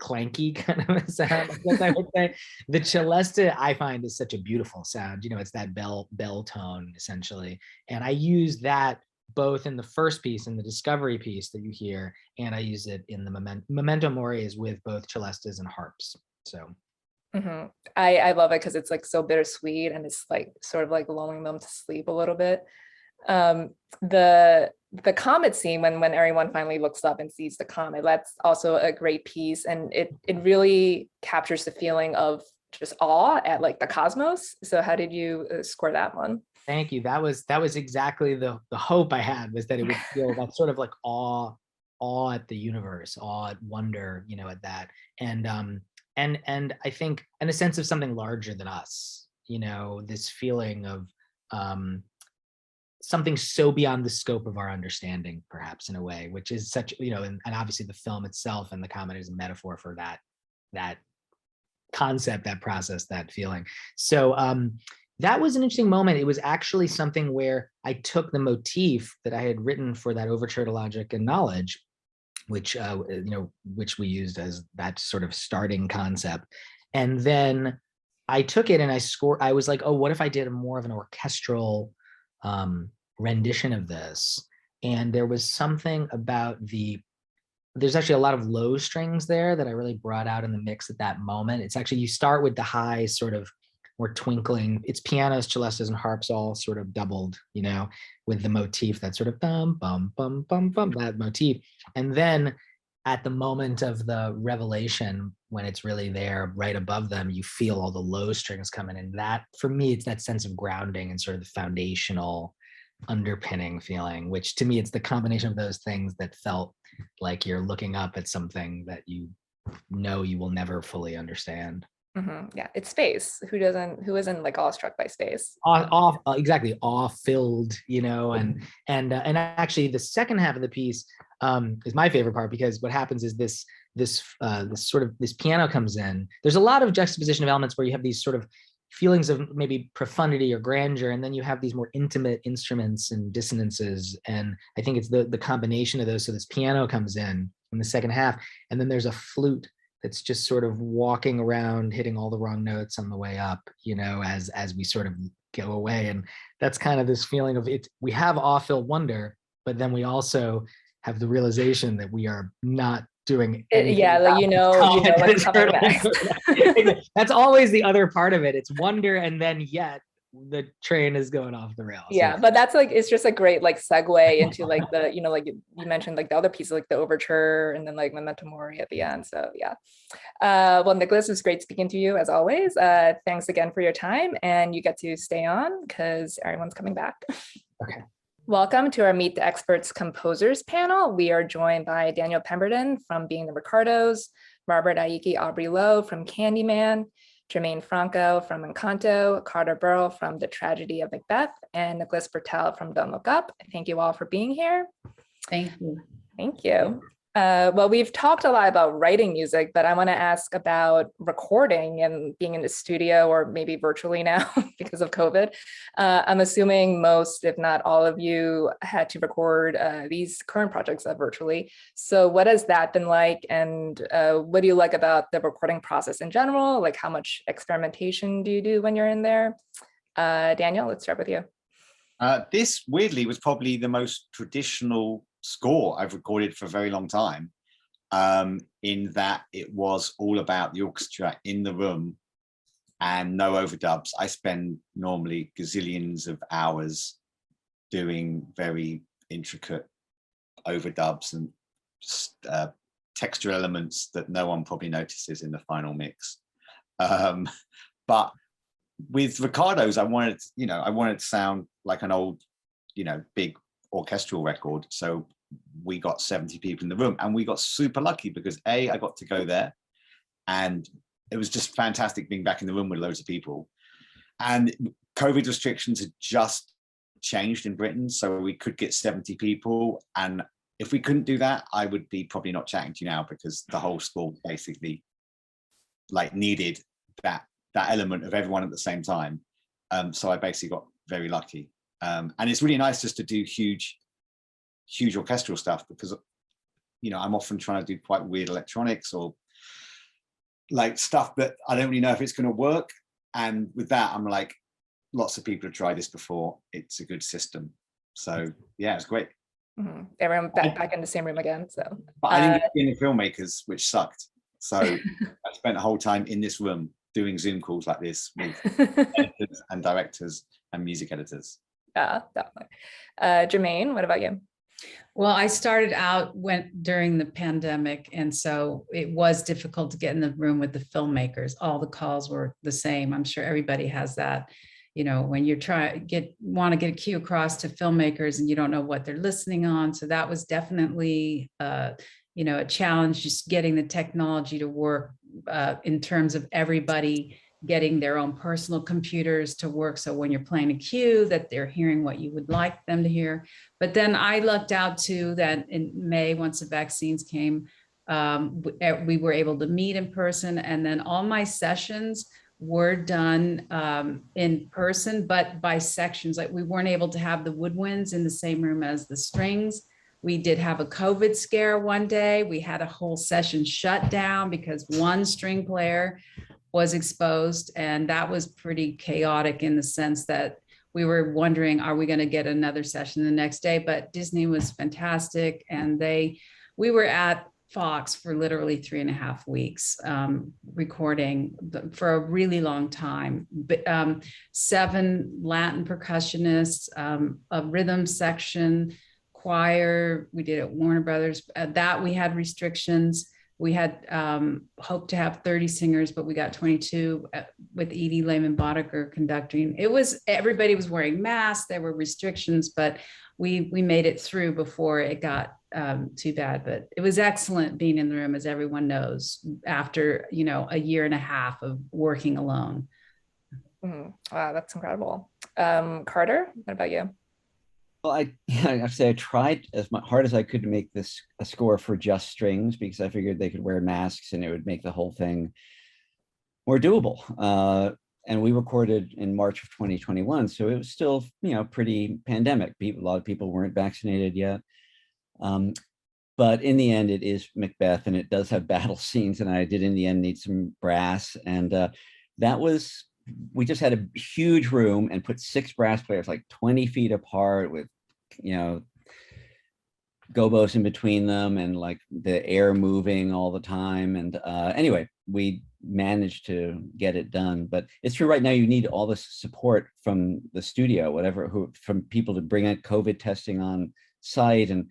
S6: clanky kind of a sound, I guess I would say. The celesta I find is such a beautiful sound. It's that bell tone essentially, and I use that both in the first piece, in the discovery piece that you hear, and I use it in the Memento Mori is with both celestas and harps. So.
S1: Mm-hmm. I love it because it's like so bittersweet, and it's like sort of like lulling them to sleep a little bit. The comet scene, when everyone finally looks up and sees the comet, that's also a great piece, and it really captures the feeling of just awe at like the cosmos. So how did you score that one?
S6: Thank you. That was exactly the hope I had, was that it would feel that sort of like awe at the universe, awe at wonder, at that, and I think, and a sense of something larger than us, this feeling of something so beyond the scope of our understanding, perhaps, in a way, which is such, and obviously the film itself and the comet is a metaphor for that concept, that process, that feeling. So that was an interesting moment. It was actually something where I took the motif that I had written for that overture to logic and knowledge, which we used as that sort of starting concept, and then I took it and I was like, oh, what if I did more of an orchestral rendition of this? And there was something about there's actually a lot of low strings there that I really brought out in the mix at that moment. It's actually, you start with the high sort of more twinkling, it's pianos, celestas, and harps all sort of doubled, with the motif, that sort of bum, bum, bum, bum, bum, that motif. And then at the moment of the revelation, when it's really there right above them, you feel all the low strings coming in. That, for me, it's that sense of grounding and sort of the foundational underpinning feeling, which to me, it's the combination of those things that felt like you're looking up at something that you will never fully understand.
S1: Mm-hmm. Yeah, it's space. Who isn't like awestruck by space?
S6: Exactly, awe-filled, and actually the second half of the piece is my favorite part, because what happens is this piano comes in. There's a lot of juxtaposition of elements where you have these sort of feelings of maybe profundity or grandeur, and then you have these more intimate instruments and dissonances, and I think it's the combination of those. So this piano comes in the second half, and then there's a flute that's just sort of walking around, hitting all the wrong notes on the way up, as we sort of go away. And that's kind of this feeling of it. We have awe-filled wonder, but then we also have the realization that we are not doing anything.
S1: Yeah, like what's coming next.
S6: That's always the other part of it. It's wonder, and then yet the train is going off the rails.
S1: Yeah, but that's like, it's just a great like segue into like the, like you mentioned, like the other pieces, like the overture and then like Memento Mori at the end. So yeah. Well, Nicholas, it was great speaking to you as always. Thanks again for your time, and you get to stay on because everyone's coming back.
S6: Okay.
S1: Welcome to our Meet the Experts Composers panel. We are joined by Daniel Pemberton from Being the Ricardos, Robert Aiki Aubrey Lowe from Candyman, Germaine Franco from Encanto, Carter Burrow from The Tragedy of Macbeth, and Nicholas Britell from Don't Look Up. Thank you all for being here.
S4: Thank you.
S1: Thank you. Well, we've talked a lot about writing music, but I want to ask about recording and being in the studio, or maybe virtually now because of COVID. I'm assuming most, if not all of you, had to record these current projects virtually. So what has that been like? And what do you like about the recording process in general? Like, how much experimentation do you do when you're in there? Daniel, let's start with you.
S2: This weirdly was probably the most traditional score I've recorded for a very long time, in that it was all about the orchestra in the room and no overdubs. I spend normally gazillions of hours doing very intricate overdubs and texture elements that no one probably notices in the final mix. But with Ricardos, I wanted to sound like an old, big orchestral record. So we got 70 people in the room, and we got super lucky because I got to go there, and it was just fantastic being back in the room with loads of people. And COVID restrictions had just changed in Britain, so we could get 70 people. And if we couldn't do that, I would be probably not chatting to you now, because the whole school basically like needed that element of everyone at the same time. So I basically got very lucky. And it's really nice just to do huge orchestral stuff, because, you know, I'm often trying to do quite weird electronics or like stuff that I don't really know if it's going to work. And with that, I'm like, lots of people have tried this before. It's a good system. So yeah, it's great.
S1: Mm-hmm. Everyone back in the same room again. So,
S2: but I didn't get to be in the filmmakers, which sucked. So I spent the whole time in this room doing Zoom calls like this with editors and directors and music editors.
S1: Yeah, definitely. Germaine, what about you?
S4: Well, I started out during the pandemic, and so it was difficult to get in the room with the filmmakers. All the calls were the same. I'm sure everybody has that, you know, when you want to get a cue across to filmmakers and you don't know what they're listening on. So that was definitely, you know, a challenge, just getting the technology to work in terms of everybody getting their own personal computers to work. So when you're playing a cue, that they're hearing what you would like them to hear. But then I lucked out too that in May, once the vaccines came, we were able to meet in person. And then all my sessions were done in person, but by sections. Like we weren't able to have the woodwinds in the same room as the strings. We did have a COVID scare one day. We had a whole session shut down because one string player was exposed, and that was pretty chaotic in the sense that we were wondering, are we going to get another session the next day? But Disney was fantastic, and we were at Fox for literally 3.5 weeks, recording for a really long time. But 7 Latin percussionists, a rhythm section, choir. We did at Warner Brothers. That we had restrictions. We had hoped to have 30 singers, but we got 22 with Edie Lehman-Boddicker conducting. Everybody was wearing masks. There were restrictions, but we made it through before it got too bad. But it was excellent being in the room, as everyone knows, after, you know, a 1.5 years of working alone.
S1: Mm-hmm. Wow, that's incredible. Carter, what about you?
S5: Well, I have to say I tried as hard as I could to make this a score for just strings, because I figured they could wear masks and it would make the whole thing more doable. And we recorded in March of 2021, so it was still, you know, pretty pandemic. A lot of people weren't vaccinated yet. But in the end, it is Macbeth, and it does have battle scenes, and I did in the end need some brass, and we just had a huge room and put 6 brass players like 20 feet apart with, you know, gobos in between them and like the air moving all the time. And anyway, we managed to get it done. But it's true, right now you need all this support from the studio, from people to bring out COVID testing on site. And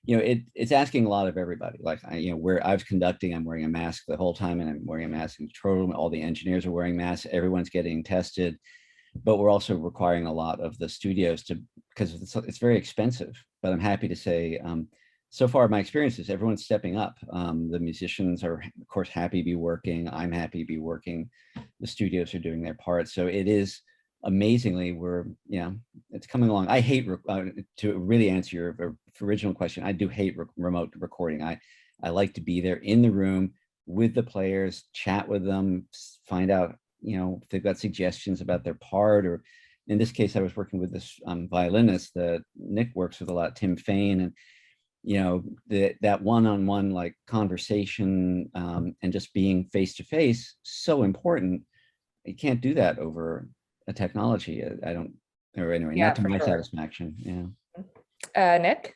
S5: you know, it's asking a lot of everybody. Like, where I was conducting, I'm wearing a mask the whole time, and I'm wearing a mask in the control room. All the engineers are wearing masks. Everyone's getting tested, but we're also requiring a lot of the studios because it's very expensive. But I'm happy to say, so far my experience is everyone's stepping up. The musicians are, of course, happy to be working. I'm happy to be working. The studios are doing their part. So it is amazingly, it's coming along. I hate, to really answer your original question, I do hate remote recording. I like to be there in the room with the players, chat with them, find out, if they've got suggestions about their part, or in this case, I was working with this violinist that Nick works with a lot, Tim Fain, and that one-on-one like conversation and just being face-to-face, so important. You can't do that over a technology. Not to my satisfaction. Yeah.
S1: Nick?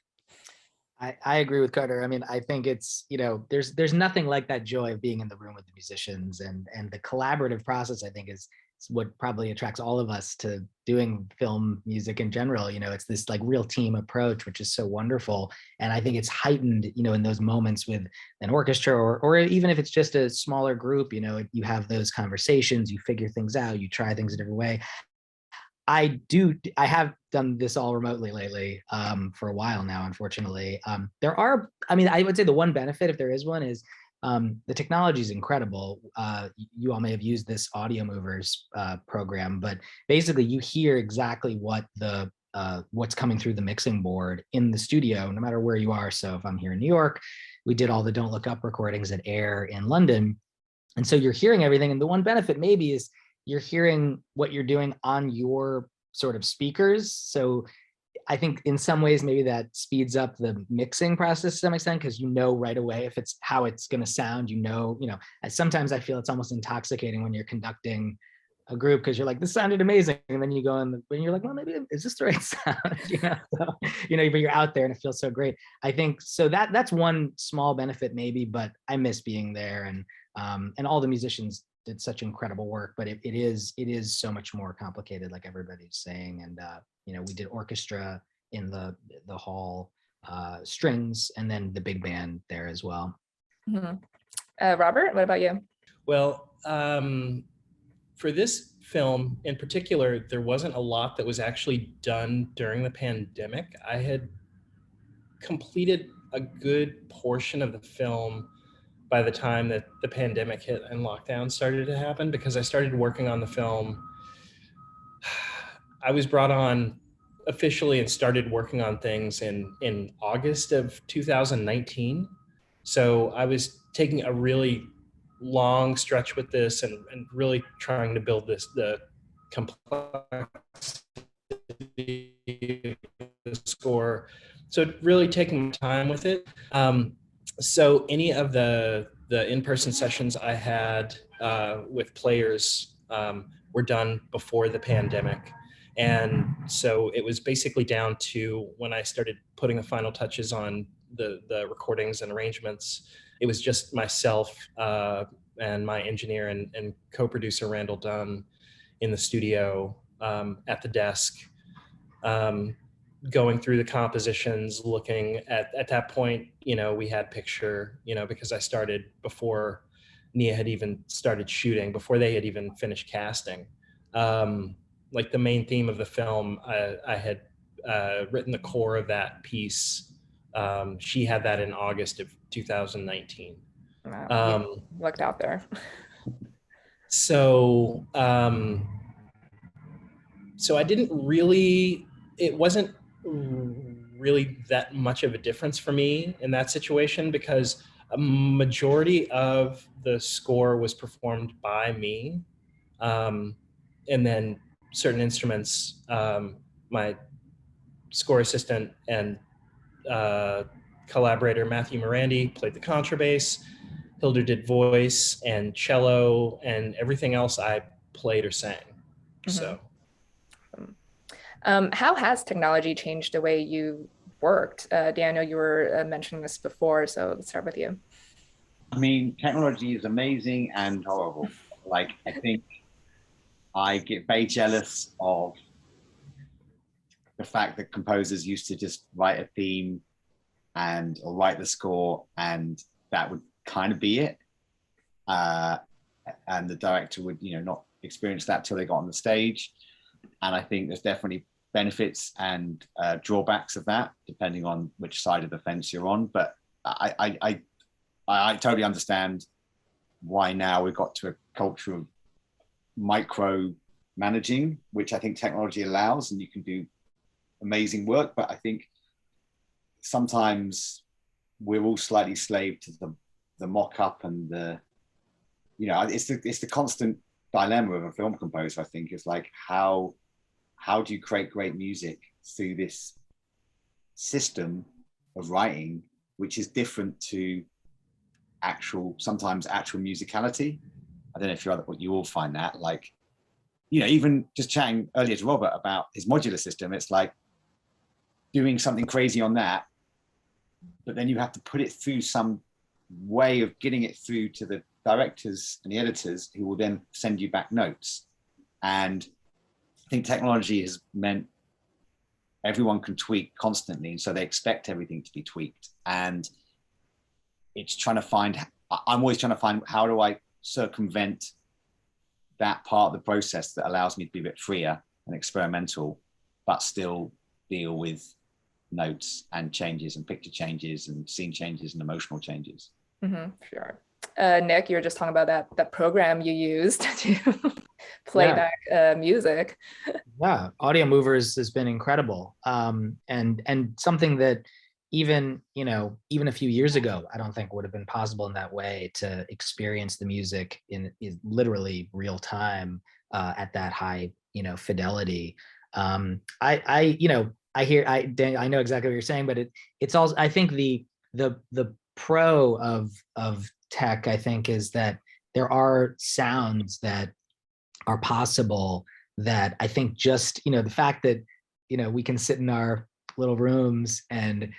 S6: I agree with Carter. I mean, I think it's, there's nothing like that joy of being in the room with the musicians, and the collaborative process, I think, is what probably attracts all of us to doing film music in general. It's this like real team approach, which is so wonderful. And I think it's heightened, in those moments with an orchestra, or even if it's just a smaller group, you have those conversations, you figure things out, you try things a different way. I have done this all remotely lately for a while now, unfortunately. I would say the one benefit, if there is one, is the technology is incredible. You all may have used this Audio Movers program, but basically you hear exactly what's coming through the mixing board in the studio, no matter where you are. So if I'm here in New York, we did all the Don't Look Up recordings at Air in London. And so you're hearing everything. And the one benefit maybe is you're hearing what you're doing on your sort of speakers. So I think in some ways, maybe that speeds up the mixing process to some extent, because you know right away if it's how it's going to sound, sometimes I feel it's almost intoxicating when you're conducting a group, because you're like, this sounded amazing. And then you go in and you're like, well, maybe is this the right sound? But you're out there and it feels so great. I think so that's one small benefit maybe, but I miss being there, and all the musicians did such incredible work, but it is so much more complicated, like everybody's saying. And we did orchestra in the hall, strings, and then the big band there as well.
S1: Mm-hmm. Robert, what about you?
S3: Well, for this film in particular, there wasn't a lot that was actually done during the pandemic. I had completed a good portion of the film by the time that the pandemic hit and lockdown started to happen, because I started working on the film. I was brought on officially and started working on things in August of 2019. So I was taking a really long stretch with this and really trying to build the complexity of the score. So really taking time with it. So any of the in-person sessions I had with players were done before the pandemic. And so it was basically down to when I started putting the final touches on the recordings and arrangements. It was just myself and my engineer and co-producer Randall Dunn in the studio at the desk, going through the compositions, looking at that point, we had picture, because I started before Nia had even started shooting, before they had even finished casting. Like the main theme of the film, I had written the core of that piece. She had that in August of 2019.
S1: Wow, looked out there.
S3: So I didn't really, it wasn't really that much of a difference for me in that situation, because a majority of the score was performed by me. And then certain instruments, my score assistant and collaborator Matthew Morandi played the contrabass, Hilda did voice and cello, and everything else I played or sang. Mm-hmm. So.
S1: How has technology changed the way you worked? Dan, I know you were mentioning this before, so let's start with you.
S2: I mean, technology is amazing and horrible. Like, I think I get very jealous of the fact that composers used to just write a theme or write the score, and that would kind of be it. And the director would, not experience that till they got on the stage. And I think there's definitely benefits and drawbacks of that, depending on which side of the fence you're on. But I totally understand why now we've got to a culture of micro managing, which I think technology allows, and you can do amazing work. But I think sometimes we're all slightly slave to the mock-up and it's the constant dilemma of a film composer. I think is like how do you create great music through this system of writing, which is different to sometimes actual musicality. I don't know if you all find that, like, even just chatting earlier to Robert about his modular system, it's like doing something crazy on that, but then you have to put it through some way of getting it through to the directors and the editors, who will then send you back notes. And I think technology has meant everyone can tweak constantly, and so they expect everything to be tweaked. And I'm always trying to find, how do I circumvent that part of the process that allows me to be a bit freer and experimental, but still deal with notes and changes and picture changes and scene changes and emotional changes.
S1: Sure. Nick, you were just talking about that program you used to play back music.
S6: Yeah, Audio Movers has been incredible, and something that even a few years ago, I don't think would have been possible in that way, to experience the music in literally real time at that high fidelity. I know exactly what you're saying, but it's also, I think the pro of tech, I think, is that there are sounds that are possible that I think just the fact that we can sit in our little rooms and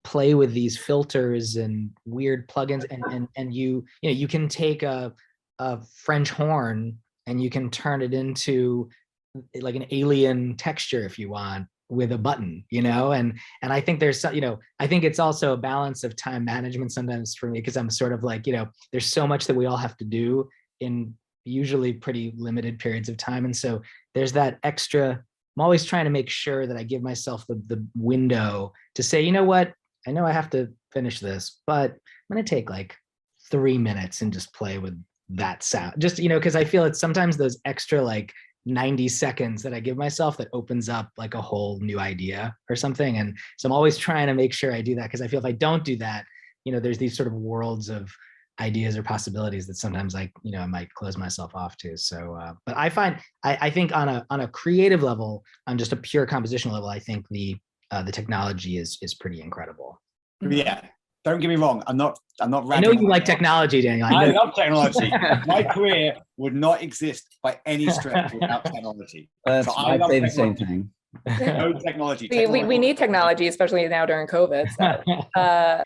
S6: play with these filters and weird plugins, and you can take a French horn and you can turn it into like an alien texture if you want, with a button, and I think there's I think it's also a balance of time management sometimes for me, because I'm sort of like, there's so much that we all have to do in usually pretty limited periods of time, and so there's that extra. I'm always trying to make sure that I give myself the window to say, you know what, I know I have to finish this, but I'm going to take like 3 minutes and just play with that sound, just because I feel it's sometimes those extra like 90 seconds that I give myself that opens up like a whole new idea or something. And so I'm always trying to make sure I do that, because I feel if I don't do that, there's these sort of worlds of ideas or possibilities that sometimes I might close myself off to. So, but I think on a creative level, on just a pure compositional level, I think the technology is pretty incredible.
S2: Yeah. Don't get me wrong. I'm not.
S6: I know you like technology, Daniel.
S2: I love technology. My career would not exist by any stretch without technology.
S5: So I'd say the same thing.
S2: No technology.
S1: We need technology, especially now during COVID. So,
S5: I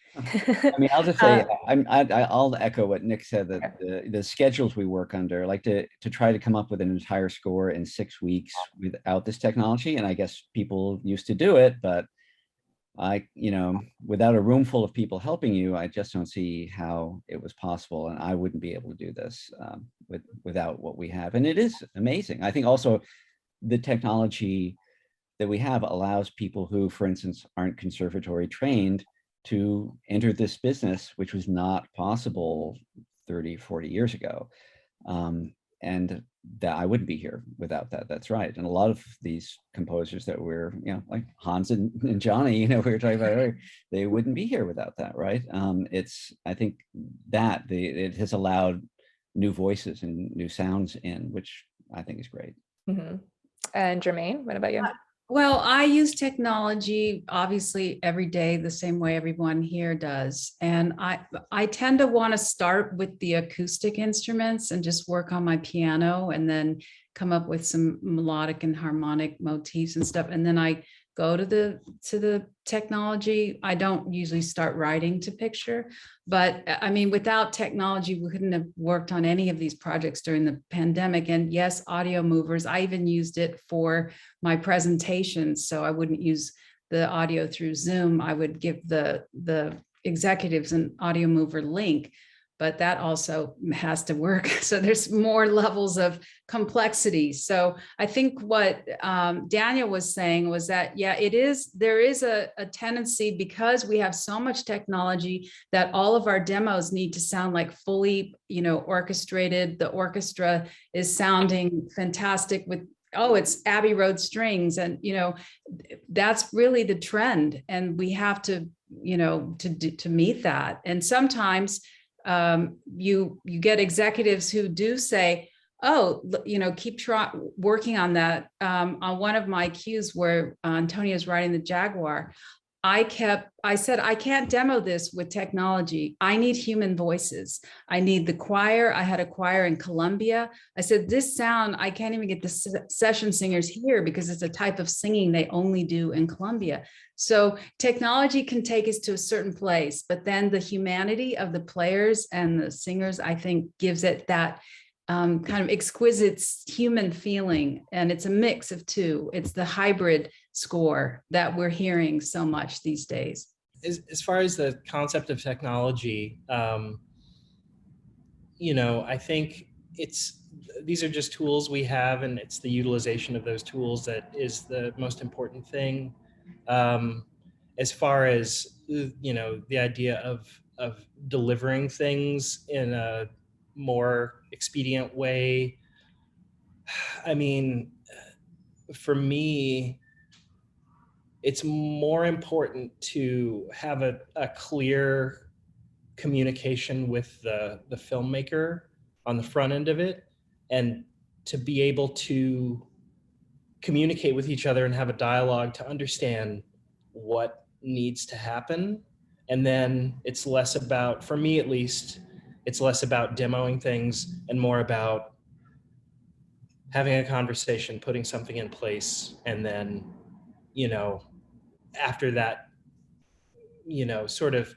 S5: mean, I'll just say, I'll echo what Nick said, that the schedules we work under, like to try to come up with an entire score in 6 weeks without this technology. And I guess people used to do it, but without a room full of people helping you, I just don't see how it was possible. And I wouldn't be able to do this without what we have. And it is amazing. I think also the technology that we have allows people who, for instance, aren't conservatory trained to enter this business, which was not possible 30, 40 years ago. And that I wouldn't be here without that. That's right. And a lot of these composers that we're, like Hans and Johnny, we were talking about earlier, they wouldn't be here without that, right? I think that it has allowed new voices and new sounds in, which I think is great.
S1: Mm-hmm. And Germaine, what about you?
S4: Well, I use technology obviously every day the same way everyone here does. And I tend to want to start with the acoustic instruments and just work on my piano and then come up with some melodic and harmonic motifs and stuff. And then I go to the technology. I don't usually start writing to picture, but I mean, without technology, we couldn't have worked on any of these projects during the pandemic. And yes, Audio Movers, I even used it for my presentations. So I wouldn't use the audio through Zoom. I would give the executives an Audio Mover link, but that also has to work. So there's more levels of complexity. So I think what Daniel was saying was that, yeah, there is a tendency, because we have so much technology, that all of our demos need to sound like fully, orchestrated. The orchestra is sounding fantastic with, it's Abbey Road strings. And, that's really the trend. And we have to, to meet that. And sometimes, you get executives who do say, keep working on that. On one of my cues where Antonia's writing the Jaguar, I said, I can't demo this with technology. I need human voices. I need the choir. I had a choir in Colombia. I said, this sound, I can't even get the session singers here because it's a type of singing they only do in Colombia. So technology can take us to a certain place, but then the humanity of the players and the singers, I think, gives it that kind of exquisite human feeling. And it's a mix of two. It's the hybrid score that we're hearing so much these days.
S3: As far as the concept of technology, I think these are just tools we have, and it's the utilization of those tools that is the most important thing. As far as, you know, the idea of delivering things in a more expedient way, I mean, for me, it's more important to have a clear communication with the filmmaker on the front end of it, and to be able to communicate with each other and have a dialogue to understand what needs to happen. And then it's less about, for me at least, it's less about demoing things and more about having a conversation, putting something in place, and then, you know, after that, you know, sort of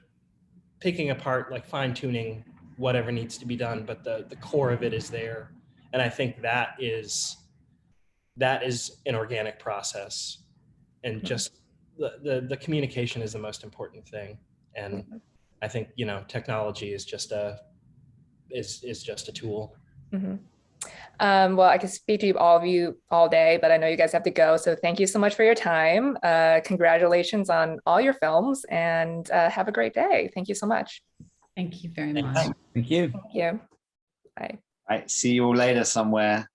S3: picking apart, like fine tuning whatever needs to be done, but the core of it is there. And I think that is an organic process, and just the communication is the most important thing. And I think, you know, technology is just a tool.
S1: Mm-hmm. Well, I could speak to all of you all day, but I know you guys have to go. So thank you so much for your time. Congratulations on all your films, and have a great day. Thank you so much.
S4: Thank you very much.
S5: Thank you.
S1: Thank you. Bye.
S2: Right, see you all later somewhere.